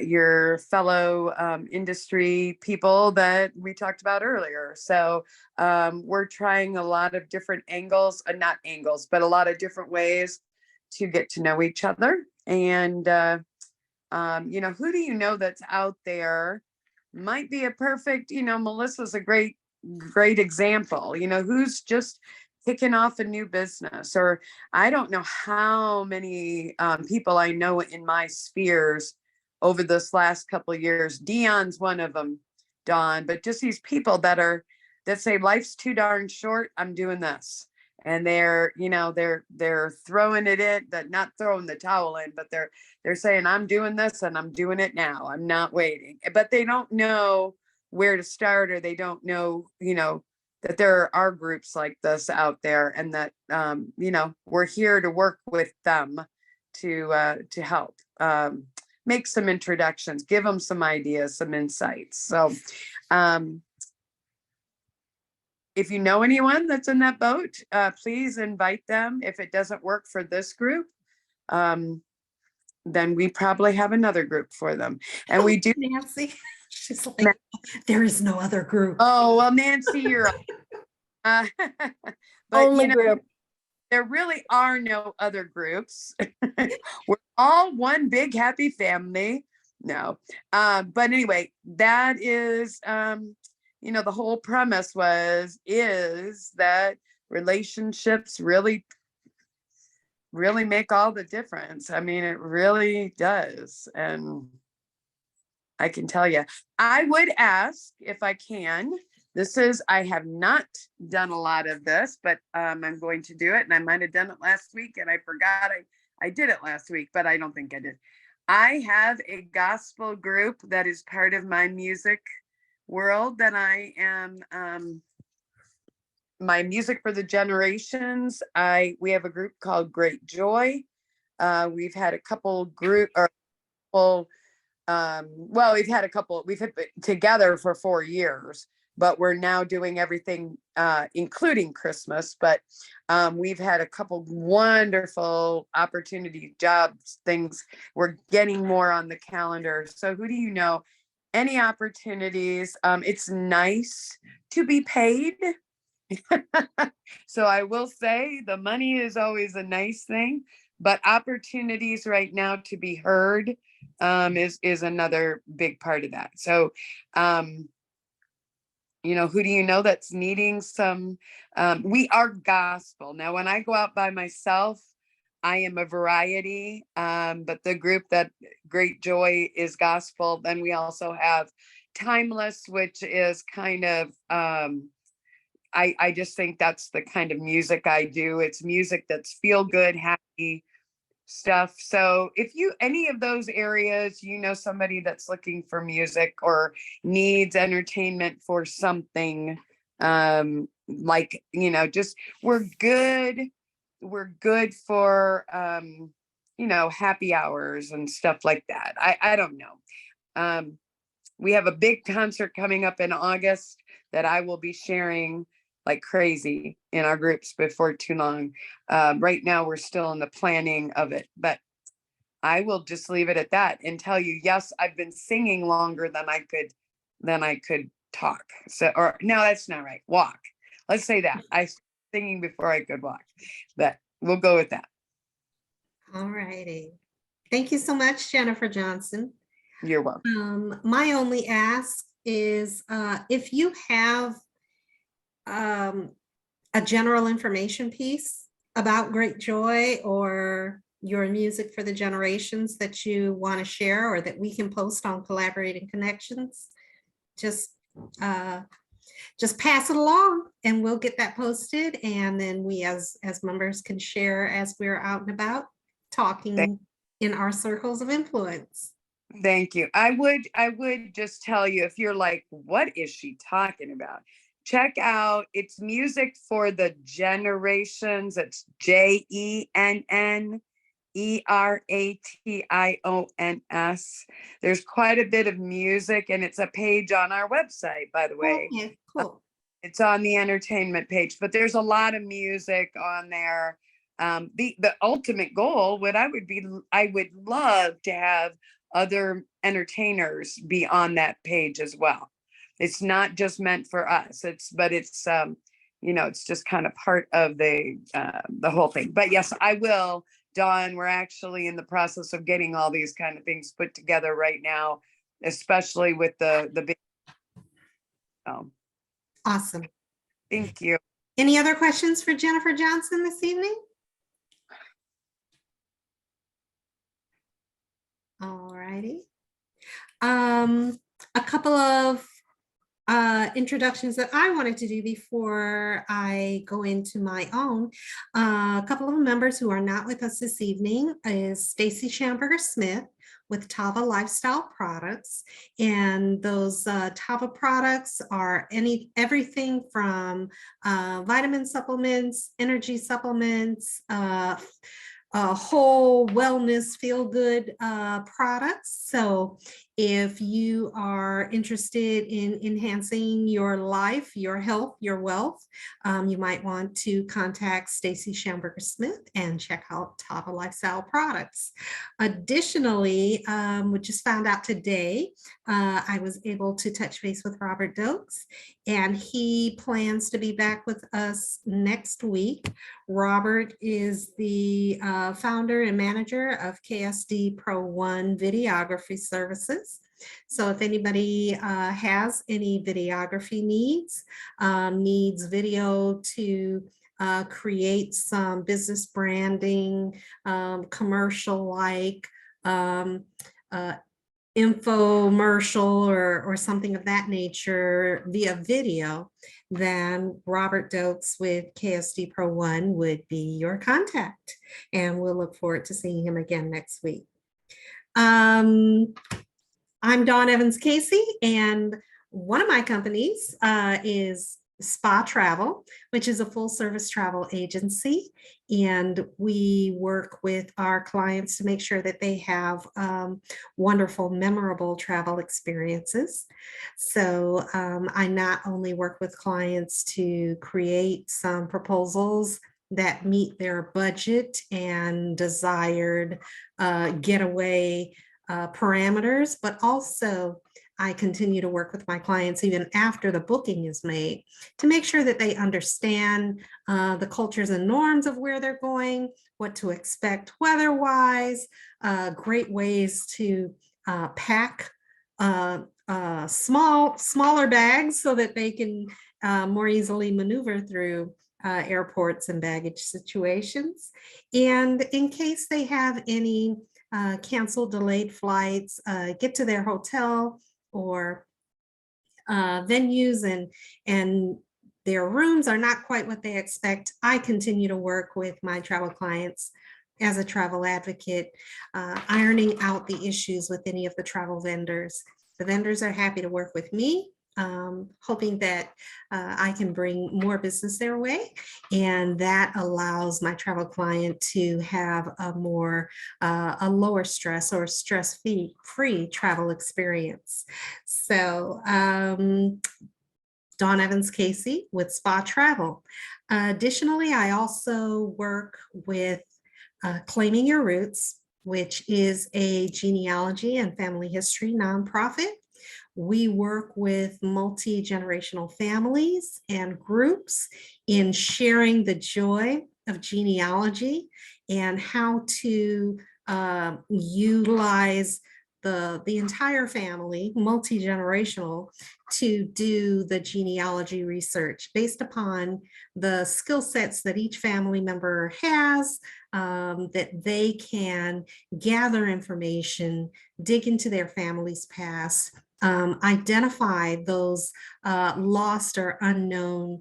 your fellow industry people that we talked about earlier. So we're trying a lot of different angles, not angles, but a lot of different ways to get to know each other. And who do you know that's out there might be a perfect, Melissa's a great example, who's just kicking off a new business. Or I don't know how many people I know in my spheres over this last couple of years. Dion's one of them, Dawn, but just these people that say life's too darn short, I'm doing this. And they're throwing it in, not throwing the towel in, but they're saying, I'm doing this and I'm doing it now. I'm not waiting. But they don't know where to start, or they don't know, that there are groups like this out there, and that, we're here to work with them to help make some introductions, give them some ideas, some insights. So, if you know anyone that's in that boat, please invite them. If it doesn't work for this group, then we probably have another group for them. And we do. Nancy, she's like, there is no other group. Oh, well, Nancy, you're but Only group. there really are no other groups. We're all one big happy family. No. But anyway, that is the whole premise is that relationships really make all the difference. I mean, it really does. And I can tell you, I would ask if I can. I have not done a lot of this, but I'm going to do it. And I might have done it last week and I forgot I did it last week, but I don't think I did. I have a gospel group that is part of my music world that I am my Music for the Generations. We have a group called Great Joy. We've had a couple we've had a couple, we've been together for 4 years, but we're now doing everything, including Christmas. But we've had a couple wonderful opportunity jobs, things. We're getting more on the calendar. So who do you know? Any opportunities? It's nice to be paid. So I will say the money is always a nice thing, but opportunities right now to be heard is another big part of that. So, who do you know that's needing some, we are gospel. Now, when I go out by myself, I am a variety, but the group that Great Joy is gospel. Then we also have Timeless, which is kind of, I just think that's the kind of music I do. It's music that's feel good, happy stuff. So if any of those areas, somebody that's looking for music or needs entertainment for something, just we're good we're good for, happy hours and stuff like that. I don't know. We have a big concert coming up in August that I will be sharing like crazy in our groups before too long. Right now, we're still in the planning of it, but I will just leave it at that and tell you, yes, I've been singing longer than I could talk. So, or no, that's not right. Walk. Let's say that. I started singing before I could walk, but we'll go with that. All righty. Thank you so much, Jennifer Johnson. You're welcome. My only ask is if you have a general information piece about Great Joy or your music for the generations that you want to share or that we can post on Collaborating Connections, just pass it along and we'll get that posted. And then we as members can share as we're out and about talking in our circles of influence. Thank you. I would just tell you, if you're like, what is she talking about? Check out, it's music for the generations. It's JENNERATIONS. There's quite a bit of music, and it's a page on our website, by the way. Okay, cool. It's on the entertainment page, but there's a lot of music on there. The ultimate goal, I would love to have other entertainers be on that page as well. It's not just meant for us. It's just kind of part of the whole thing. But yes, I will, Dawn. We're actually in the process of getting all these kind of things put together right now, especially with the big. Awesome. Thank you. Any other questions for Jennifer Johnson this evening? All righty. A couple of introductions that I wanted to do before I go into my own. A couple of members who are not with us this evening is Stacy Schamberger Smith with Tava Lifestyle Products, and those Tava products are everything from vitamin supplements, energy supplements, whole wellness, feel good products. So if you are interested in enhancing your life, your health, your wealth, you might want to contact Stacy Schamberger Smith and check out Tava Lifestyle Products. Additionally, we just found out today, I was able to touch base with Robert Dokes, and he plans to be back with us next week. Robert is the founder and manager of KSD Pro One Videography Services. So if anybody has any videography needs video to create some business branding, commercial-like infomercial or something of that nature via video, then Robert Dokes with KSD Pro One would be your contact. And we'll look forward to seeing him again next week. I'm Dawn Evans Casey, and one of my companies is Spa Travel, which is a full service travel agency. And we work with our clients to make sure that they have wonderful, memorable travel experiences. So I not only work with clients to create some proposals that meet their budget and desired getaway parameters, but also I continue to work with my clients even after the booking is made to make sure that they understand the cultures and norms of where they're going, what to expect weather-wise, great ways to pack smaller bags so that they can more easily maneuver through airports and baggage situations. And in case they have any canceled, delayed flights, get to their hotel or venues and their rooms are not quite what they expect, I continue to work with my travel clients as a travel advocate, ironing out the issues with any of the travel vendors. The vendors are happy to work with me hoping that I can bring more business their way. And that allows my travel client to have a lower stress or stress-free travel experience. So Dawn Evans Casey with Spa Travel. Additionally, I also work with Claiming Your Roots, which is a genealogy and family history nonprofit. We work with multi-generational families and groups in sharing the joy of genealogy and how to utilize the entire family, multi-generational, to do the genealogy research based upon the skill sets that each family member has, that they can gather information, dig into their family's past, identify those lost or unknown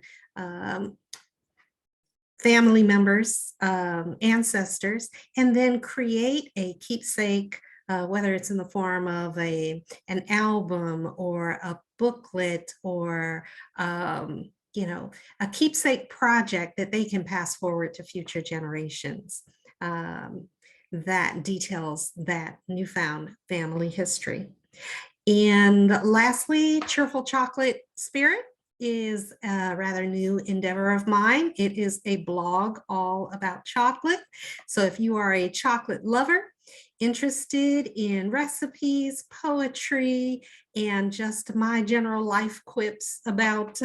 family members, ancestors, and then create a keepsake, whether it's in the form of an album or a booklet or a keepsake project that they can pass forward to future generations, that details that newfound family history. And lastly, Cheerful Chocolate Spirit is a rather new endeavor of mine. It is a blog all about chocolate. So if you are a chocolate lover, interested in recipes, poetry, and just my general life quips about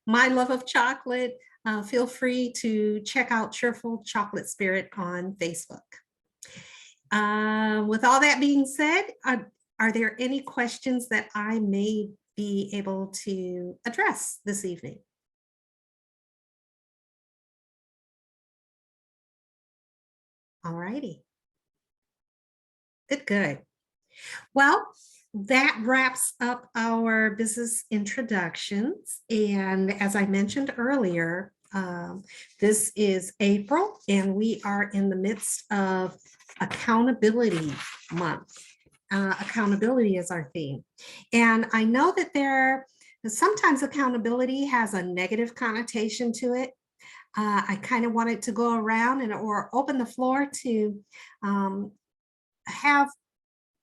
my love of chocolate, feel free to check out Cheerful Chocolate Spirit on Facebook. With all that being said, are there any questions that I may be able to address this evening? All righty. Good. Well, that wraps up our business introductions. And as I mentioned earlier, this is April, and we are in the midst of Accountability Month. Accountability is our theme. And I know that sometimes accountability has a negative connotation to it. I kind of wanted to go around or open the floor to have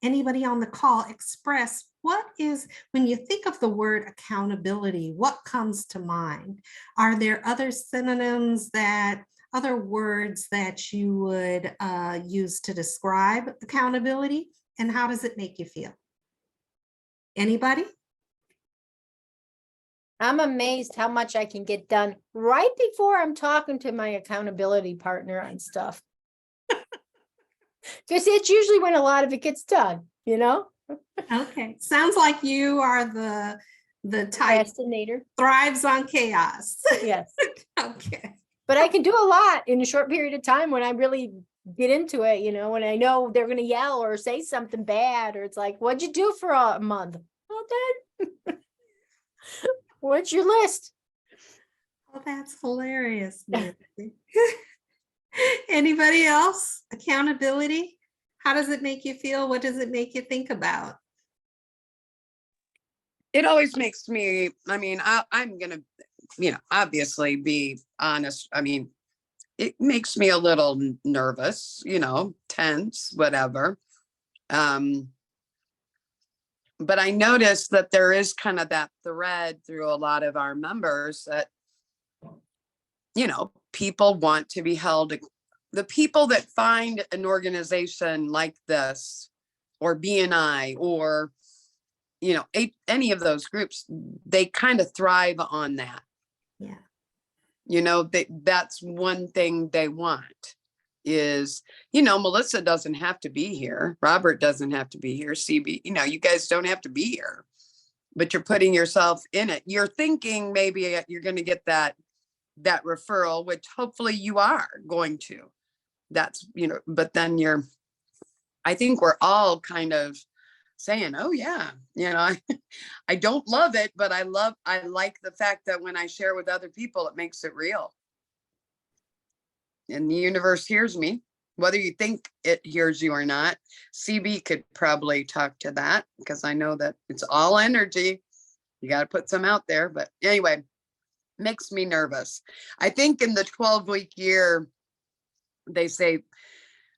anybody on the call express when you think of the word accountability, what comes to mind? Are there other synonyms, other words that you would use to describe accountability? And how does it make you feel? Anybody? I'm amazed how much I can get done right before I'm talking to my accountability partner on stuff. Because it's usually when a lot of it gets done, you know? Okay, sounds like you are the type Procrastinator. thrives on chaos. Yes. Okay. But I can do a lot in a short period of time when I really get into it, when I know they're going to yell or say something bad, or it's like, what'd you do for a month? Well, then, what's your list? Oh, that's hilarious. Anybody else? Accountability? How does it make you feel? What does it make you think about? It always makes me, I'm going to, obviously be honest. It makes me a little nervous, tense, whatever. But I noticed that there is kind of that thread through a lot of our members that, people want to be held. The people that find an organization like this, or BNI, or, any of those groups, they kind of thrive on that. Yeah. That's one thing they want is, Melissa doesn't have to be here. Robert doesn't have to be here. CB, you guys don't have to be here, but you're putting yourself in it. You're thinking maybe you're going to get that referral, which hopefully you are going to. That's, but then I think we're all kind of saying, oh yeah, I don't love it, but I like the fact that when I share with other people, it makes it real. And the universe hears me, whether you think it hears you or not. CB could probably talk to that, because I know that it's all energy. You got to put some out there, but anyway, makes me nervous. I think in the 12-week year, they say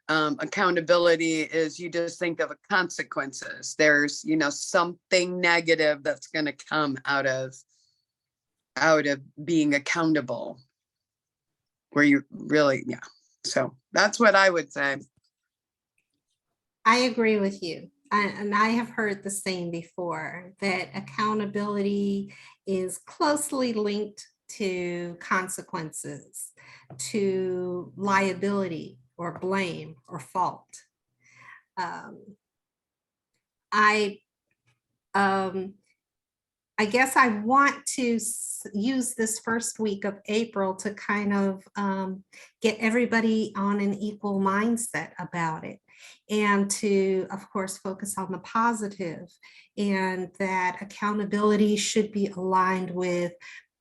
accountability is you just think of consequences. There's, something negative that's going to come out of being accountable, where you really, yeah. So that's what I would say. I agree with you. And I have heard the same before, that accountability is closely linked to consequences, to liability or blame or fault. I guess I want to use this first week of April to kind of get everybody on an equal mindset about it, and to, of course, focus on the positive, and that accountability should be aligned with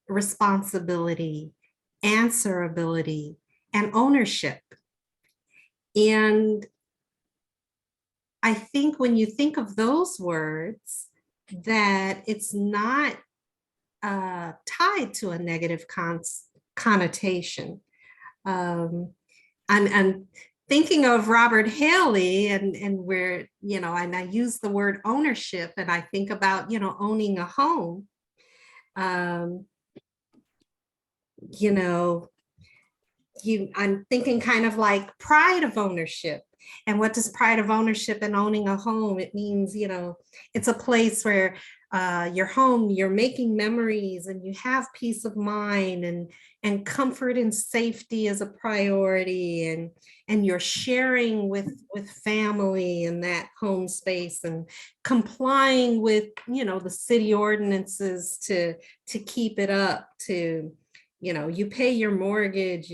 responsibility, answerability, and ownership. And I think when you think of those words, that it's not tied to a negative connotation. I'm thinking of Robert Hailey, and where, and I use the word ownership, and I think about, owning a home. I'm thinking kind of like pride of ownership. And what does pride of ownership and owning a home? It means, it's a place where your home, you're making memories, and you have peace of mind, and comfort and safety is a priority, and you're sharing with family in that home space, and complying with, the city ordinances to keep it up, to, you pay your mortgage,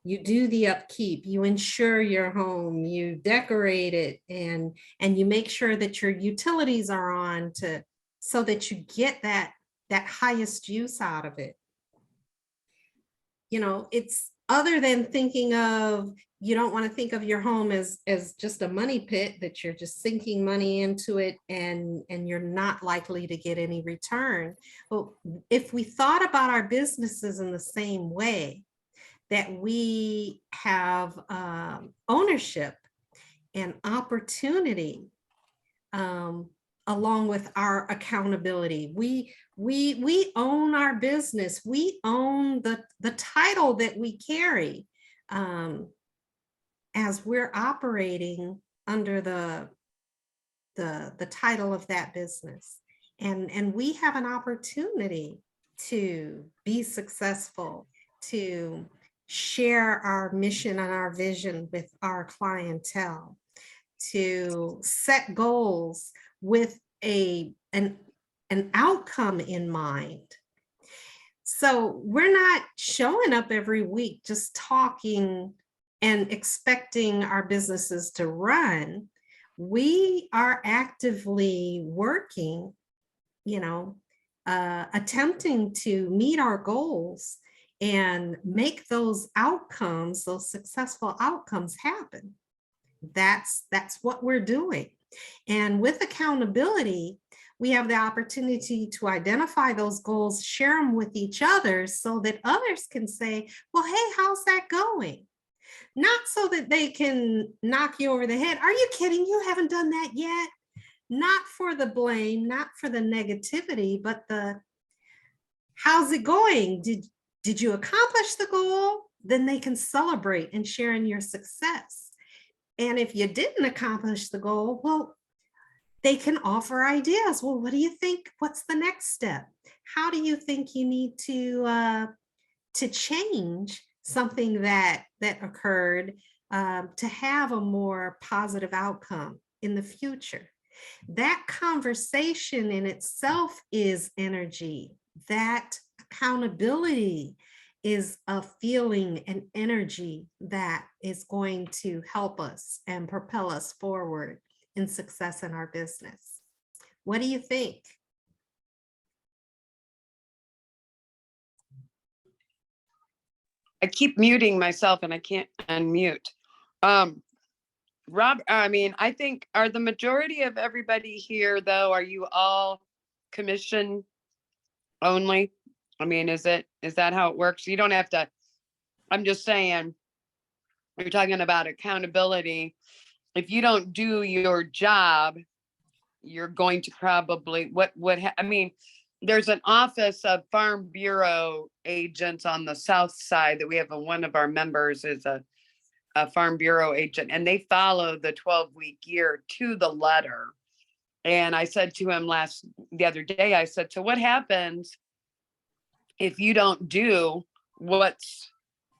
you do the upkeep, you insure your home, you decorate it, and you make sure that your utilities are on, so that you get that highest use out of it. It's other than thinking of, you don't want to think of your home as just a money pit that you're just sinking money into it, and you're not likely to get any return. But if we thought about our businesses in the same way, that we have ownership and opportunity, along with our accountability. We own our business. We own the title that we carry, as we're operating under the title of that business. And we have an opportunity to be successful, to share our mission and our vision with our clientele, to set goals with an outcome in mind. So we're not showing up every week just talking and expecting our businesses to run. We are actively working, attempting to meet our goals and make those outcomes, those successful outcomes, happen. That's what we're doing. And with accountability, we have the opportunity to identify those goals, share them with each other, so that others can say, well, hey, how's that going? Not so that they can knock you over the head. Are you kidding? You haven't done that yet? Not for the blame, not for the negativity, but how's it going? Did you accomplish the goal? Then they can celebrate and share in your success. And if you didn't accomplish the goal, well, they can offer ideas. Well, what do you think? What's the next step? How do you think you need to change something that occurred, to have a more positive outcome in the future? That conversation in itself is energy. That accountability is a feeling and energy that is going to help us and propel us forward in success in our business. What do you think? I keep muting myself and I can't unmute. Rob, I think, are the majority of everybody here, though, are you all commission only? I mean, is that how it works? You don't have to, I'm just saying, you're talking about accountability. If you don't do your job, you're going to probably, I mean, there's an office of Farm Bureau agents on the south side that we have, one of our members is a Farm Bureau agent, and they follow the 12-week year to the letter. And I said to him the other day, I said, so what happens if you don't do what's,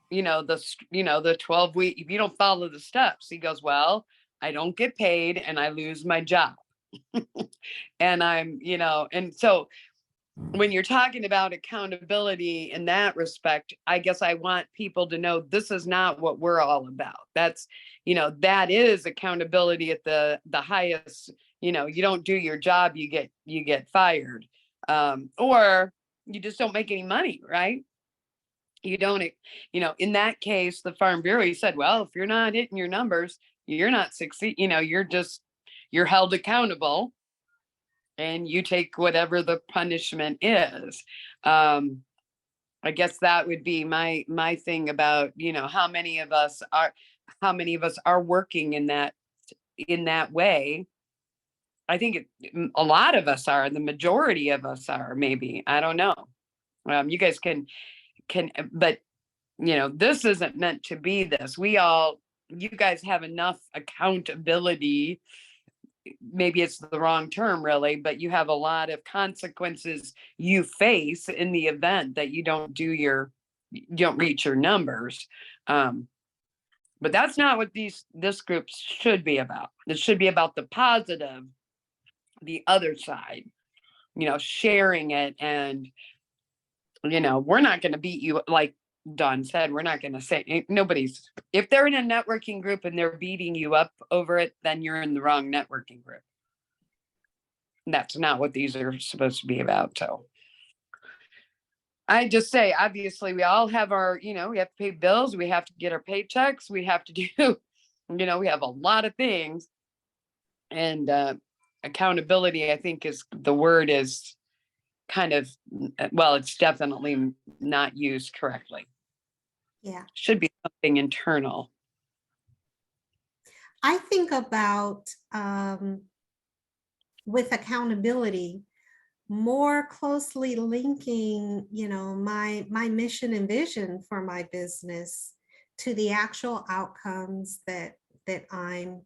the 12-week, if you don't follow the steps? He goes, well, I don't get paid and I lose my job. And and so when you're talking about accountability in that respect, I guess I want people to know this is not what we're all about. That's, that is accountability at the highest. You don't do your job, you get fired, or you just don't make any money, right? You don't, in that case, the Farm Bureau, he said, well, if you're not hitting your numbers, you're not succeeding, you're held accountable and you take whatever the punishment is. I guess that would be my thing about, how many of us are working in that way. I think a lot of us are, the majority of us are, maybe, I don't know. You guys can, but this isn't meant to be this. You guys have enough accountability. Maybe it's the wrong term really, but you have a lot of consequences you face in the event that you don't reach your numbers. But that's not what this group should be about. It should be about the positive, the other side, sharing it. And, we're not going to beat you, like Dawn said, we're not going to say if they're in a networking group and they're beating you up over it, then you're in the wrong networking group. That's not what these are supposed to be about. So I just say, obviously we all have our, we have to pay bills. We have to get our paychecks. We have to do, we have a lot of things. And accountability, I think the word is kind of, well, it's definitely not used correctly. Yeah. Should be something internal. I think about with accountability, more closely linking, my mission and vision for my business to the actual outcomes that I'm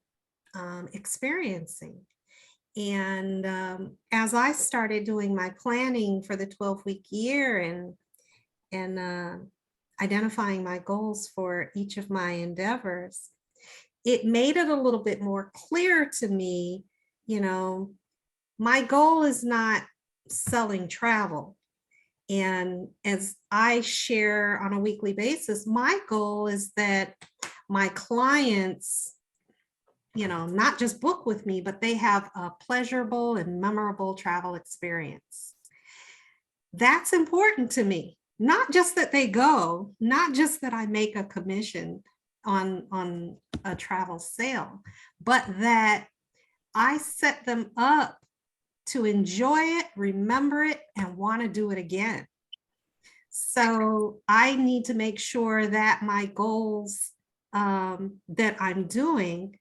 experiencing. And as I started doing my planning for the 12-week year and identifying my goals for each of my endeavors, it made it a little bit more clear to me, my goal is not selling travel. And as I share on a weekly basis, my goal is that my clients, not just book with me, but they have a pleasurable and memorable travel experience. That's important to me. Not just that they go, not just that I make a commission on a travel sale, but that I set them up to enjoy it, remember it, and want to do it again. So I need to make sure that my goals that I'm doing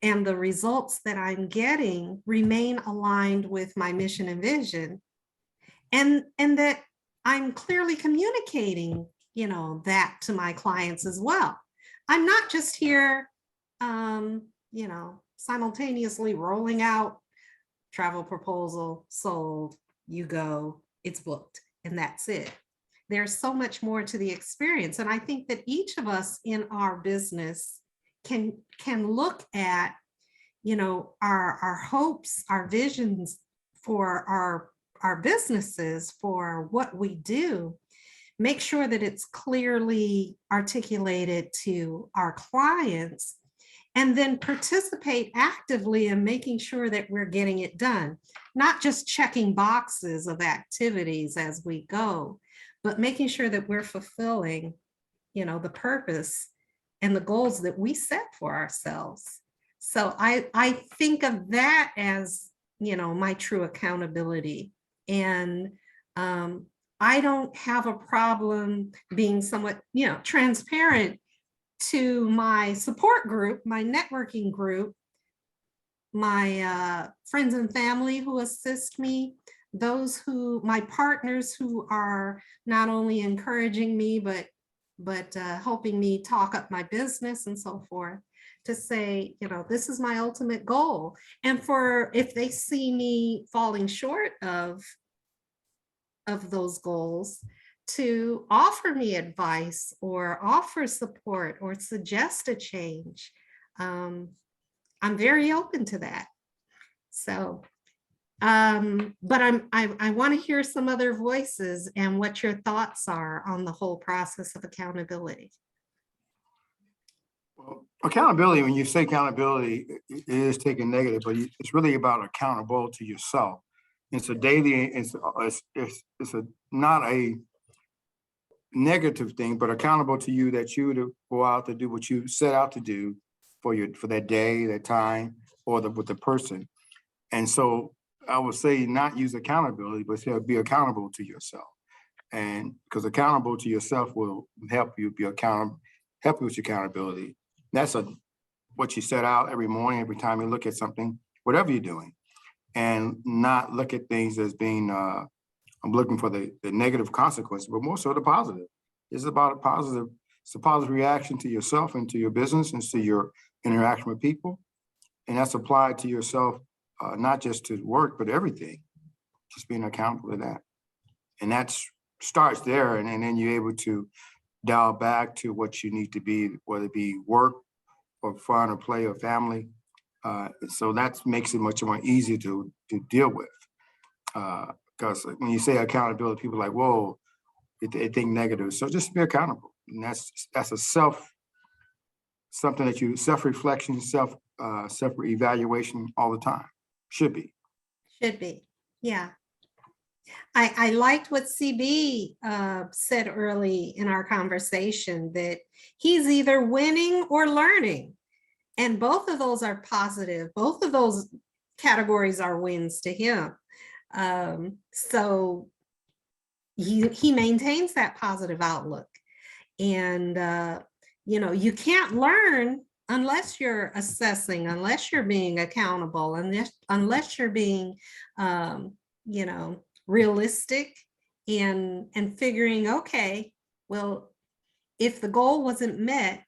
and the results that I'm getting remain aligned with my mission and vision, and that I'm clearly communicating, that to my clients as well. I'm not just here, simultaneously rolling out travel proposal, sold, you go, it's booked, and that's it. There's so much more to the experience. And I think that each of us in our business can look at, our hopes, our visions for our businesses, for what we do, make sure that it's clearly articulated to our clients, and then participate actively in making sure that we're getting it done, not just checking boxes of activities as we go, but making sure that we're fulfilling, the purpose and the goals that we set for ourselves. So I think of that as, my true accountability. And I don't have a problem being somewhat, transparent to my support group, my networking group, my friends and family who assist me, my partners who are not only encouraging me, but helping me talk up my business and so forth, to say, this is my ultimate goal. And if they see me falling short of those goals, to offer me advice or offer support or suggest a change. I'm very open to that. So, but I want to hear some other voices and what your thoughts are on the whole process of accountability. Well, accountability, when you say accountability, it is taken negative, but it's really about accountable to yourself. It's a daily, it's not a negative thing, but accountable to you, that you to go out to do what you set out to do for that day, that time, or with the person. And so I would say not use accountability, but say be accountable to yourself. And because accountable to yourself will help you help you with your accountability. That's what you set out every morning, every time you look at something, whatever you're doing, and not look at things as being, I'm looking for the negative consequences, but more so the positive. It's about it's a positive reaction to yourself and to your business and to your interaction with people. And that's applied to yourself, not just to work, but everything, just being accountable to that. And that starts there. And then you're able to dial back to what you need to be, whether it be work or fun or play or family. So that makes it much more easy to deal with. Because when you say accountability, people are like, whoa, they think negative. So just be accountable. And that's a something that you self-reflection, self-evaluation all the time. Should be. Yeah. I liked what CB said early in our conversation, that he's either winning or learning. And both of those are positive. Both of those categories are wins to him. So he maintains that positive outlook. And, you can't learn unless you're assessing, unless you're being accountable, unless you're being, realistic and figuring, okay, well, if the goal wasn't met,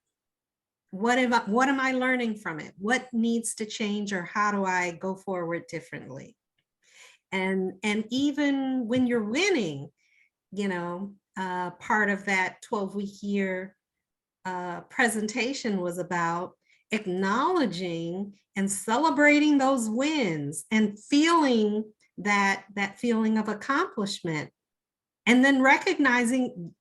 what am I learning from it? What needs to change, or how do I go forward differently? And even when you're winning, part of that 12-week year presentation was about acknowledging and celebrating those wins and feeling that feeling of accomplishment, and then recognizing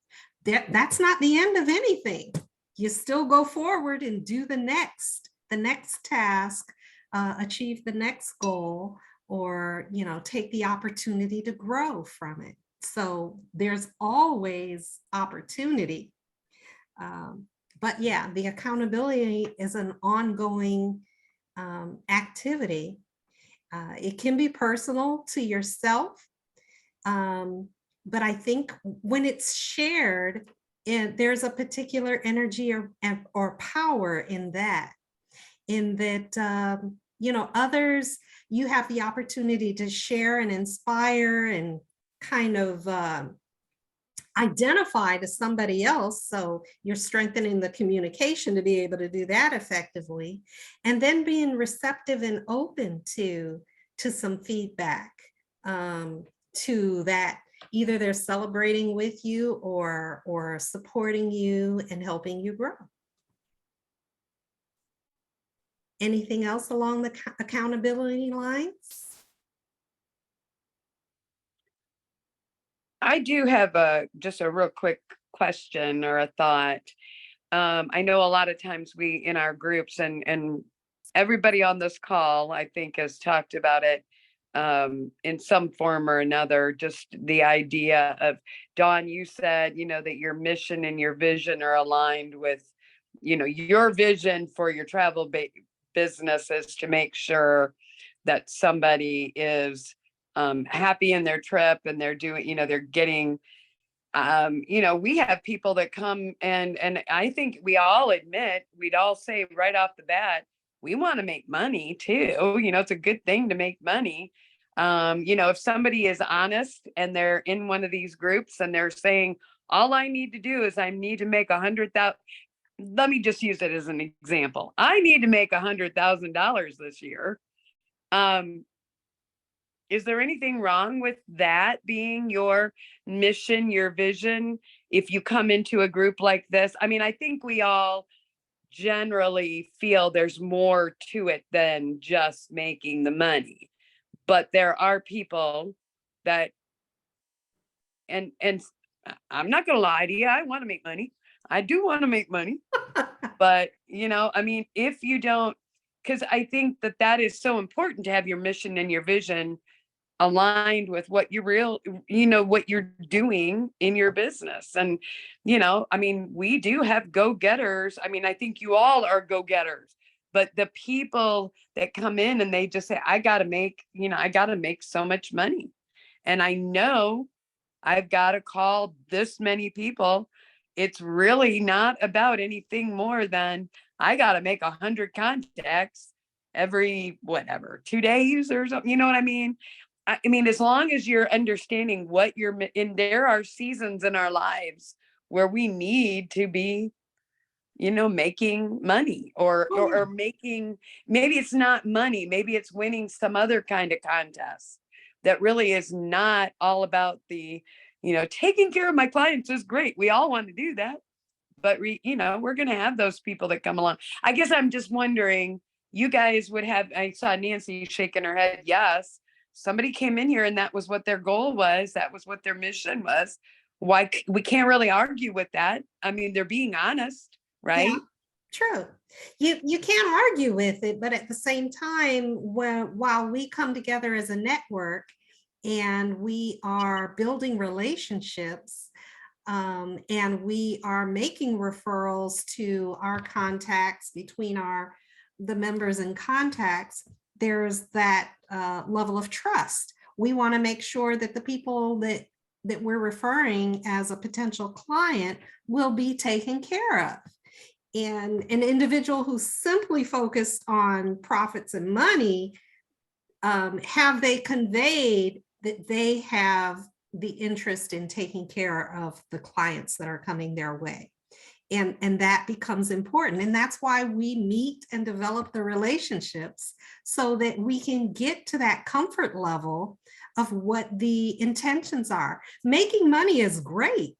that that's not the end of anything. You still go forward and do the next task, achieve the next goal, or take the opportunity to grow from it. So there's always opportunity. But yeah, the accountability is an ongoing activity. It can be personal to yourself, but I think when it's shared, there's a particular energy or power in that. Others, you have the opportunity to share and inspire and kind of identify to somebody else. So you're strengthening the communication to be able to do that effectively, and then being receptive and open to some feedback, to that. Either they're celebrating with you or supporting you and helping you grow. Anything else along the accountability lines? I do have just a real quick question or a thought. I know a lot of times we in our groups and everybody on this call, I think, has talked about it in some form or another. Just the idea of, Dawn, you said, that your mission and your vision are aligned with, your vision for your travel business is to make sure that somebody is happy in their trip, and they're doing, they're getting, we have people that come, and I think we all admit, we'd all say right off the bat, we want to make money too. It's a good thing to make money. If somebody is honest and they're in one of these groups and they're saying, all I need to do is I need to make 100,000. Let me just use it as an example. I need to make $100,000 this year. Is there anything wrong with that being your mission, your vision, if you come into a group like this? I mean, I think we all generally feel there's more to it than just making the money. But there are people that, and I'm not going to lie to you, I want to make money. I do want to make money. But, I mean, if you don't, because I think that is so important to have your mission and your vision aligned with what what you're doing in your business. And, I mean, we do have go-getters. I mean, I think you all are go-getters, but the people that come in and they just say, I got to make so much money. And I know I've got to call this many people. It's really not about anything more than I got to make 100 contacts every 2 days or something. You know what I mean? I mean, as long as you're understanding what you're in, there are seasons in our lives where we need to be, making money or making, maybe it's not money, maybe it's winning some other kind of contest that really is not all about the, taking care of my clients is great. We all want to do that, but we're going to have those people that come along. I guess I'm just wondering, you guys would have, I saw Nancy shaking her head. Yes. Somebody came in here and that was what their goal was. That was what their mission was. Why we can't really argue with that. I mean, they're being honest, right? Yeah, true. You can't argue with it, but at the same time, while we come together as a network and we are building relationships, and we are making referrals to our contacts between the members and contacts, there's that level of trust. We want to make sure that the people that we're referring as a potential client will be taken care of. And an individual who's simply focused on profits and money, have they conveyed that they have the interest in taking care of the clients that are coming their way? And that becomes important. And that's why we meet and develop the relationships so that we can get to that comfort level of what the intentions are. Making money is great.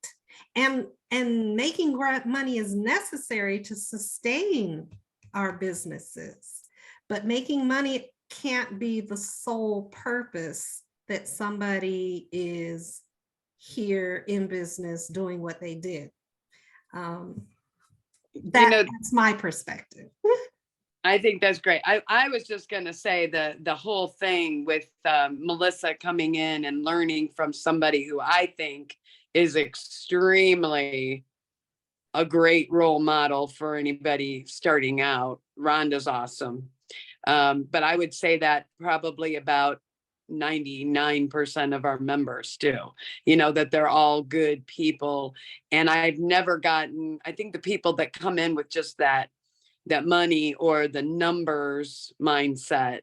And making money is necessary to sustain our businesses. But making money can't be the sole purpose that somebody is here in business doing what they did. That's my perspective. I think that's great. I was just going to say the whole thing with Melissa coming in and learning from somebody who I think is extremely a great role model for anybody starting out. Rhonda's awesome. But I would say that probably about 99% of our members do, that they're all good people. And I've never gotten, I think the people that come in with just that money or the numbers mindset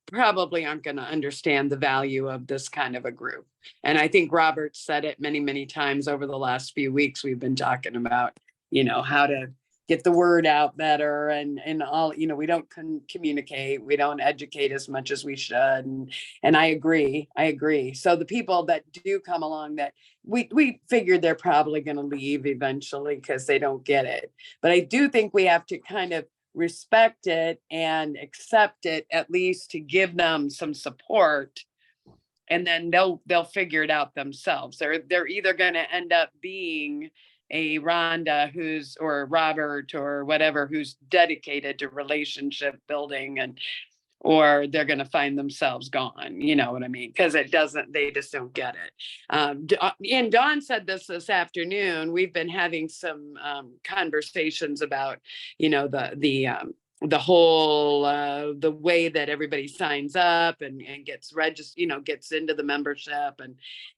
probably aren't going to understand the value of this kind of a group. And I think Robert said it many, many times over the last few weeks. We've been talking about, how to get the word out better and all, we don't communicate, we don't educate as much as we should. And I agree. So the people that do come along that we figured they're probably going to leave eventually because they don't get it. But I do think we have to kind of respect it and accept it, at least to give them some support. And then they'll figure it out themselves. They're either going to end up being a Rhonda or Robert or whatever, who's dedicated to relationship building, or they're going to find themselves gone. You know what I mean? Because they just don't get it. And Dawn said this afternoon. We've been having some conversations about, the the whole, the way that everybody signs up and gets registered, gets into the membership.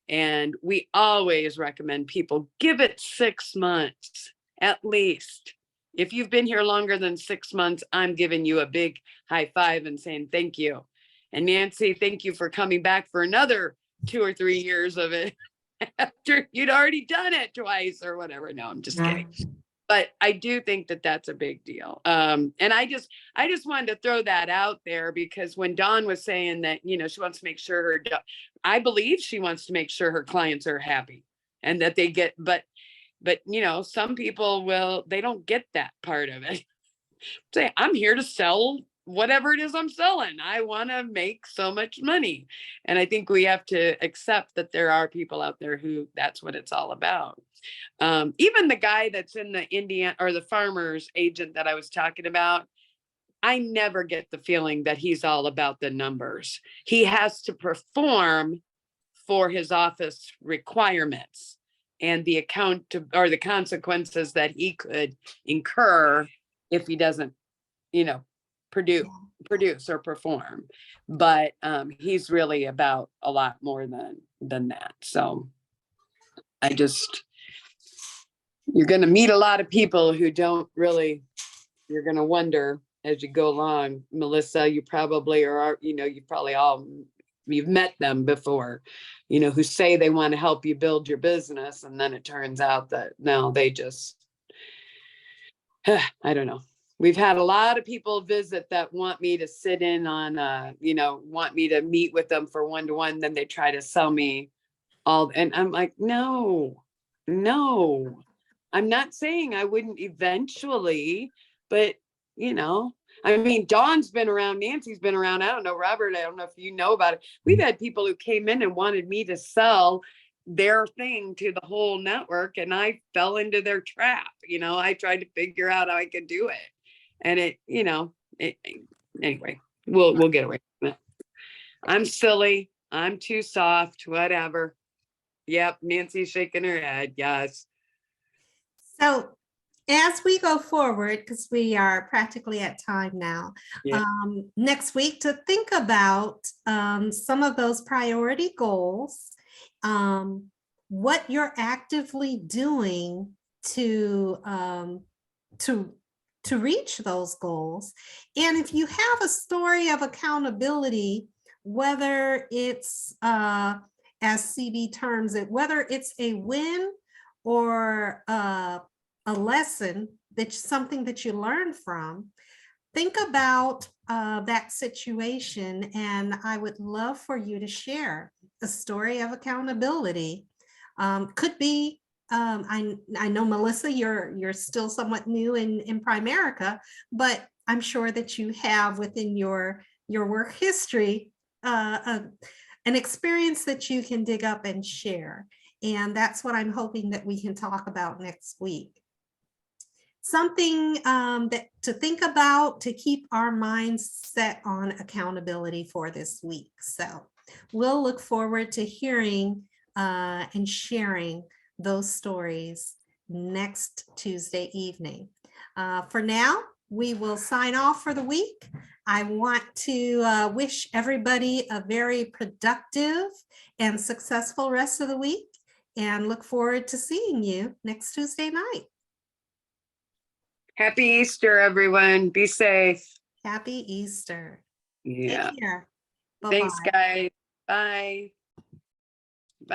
And we always recommend people give it 6 months at least. If you've been here longer than 6 months, I'm giving you a big high five and saying thank you. And Nancy, thank you for coming back for another 2 or 3 years of it after you'd already done it twice or whatever. No, I'm just kidding. But I do think that that's a big deal. And I just wanted to throw that out there, because when Dawn was saying that, she wants to make sure I believe she wants to make sure her clients are happy and that they get, but some people they don't get that part of it. Say, I'm here to sell whatever it is I'm selling. I want to make so much money. And I think we have to accept that there are people out there who that's what it's all about. Even the guy that's in the Indiana or the farmer's agent that I was talking about, I never get the feeling that he's all about the numbers. He has to perform for his office requirements and the or the consequences that he could incur if he doesn't, produce or perform. But he's really about a lot more than that. So you're going to meet a lot of people who don't really, you're going to wonder as you go along. Melissa, you probably you've met them before, who say they want to help you build your business. And then it turns out that no, they just, I don't know. We've had a lot of people visit that want me to sit in on, want me to meet with them for one-to-one. Then they try to sell me all, and I'm like, no, I'm not saying I wouldn't eventually, but Dawn's been around, Nancy's been around. I don't know, Robert, I don't know if you know about it. We've had people who came in and wanted me to sell their thing to the whole network, and I fell into their trap. I tried to figure out how I could do it. And anyway, we'll get away from it. I'm silly. I'm too soft, whatever. Yep. Nancy's shaking her head. Yes. So as we go forward, because we are practically at time now, Yeah. Next week to think about some of those priority goals, what you're actively doing to reach those goals. And if you have a story of accountability, whether it's, as CB terms it, whether it's a win or a lesson, that's something that you learn from, think about that situation. And I would love for you to share a story of accountability. Could be, I know, Melissa, you're still somewhat new in Primerica, but I'm sure that you have within your work history an experience that you can dig up and share. And that's what I'm hoping that we can talk about next week. Something that to think about to keep our minds set on accountability for this week. So we'll look forward to hearing and sharing those stories next Tuesday evening. For now, we will sign off for the week. I want to wish everybody a very productive and successful rest of the week, and look forward to seeing you next Tuesday night. Happy Easter, everyone. Be safe. Happy Easter. Yeah. Take care. Thanks, Bye-bye. guys. Bye.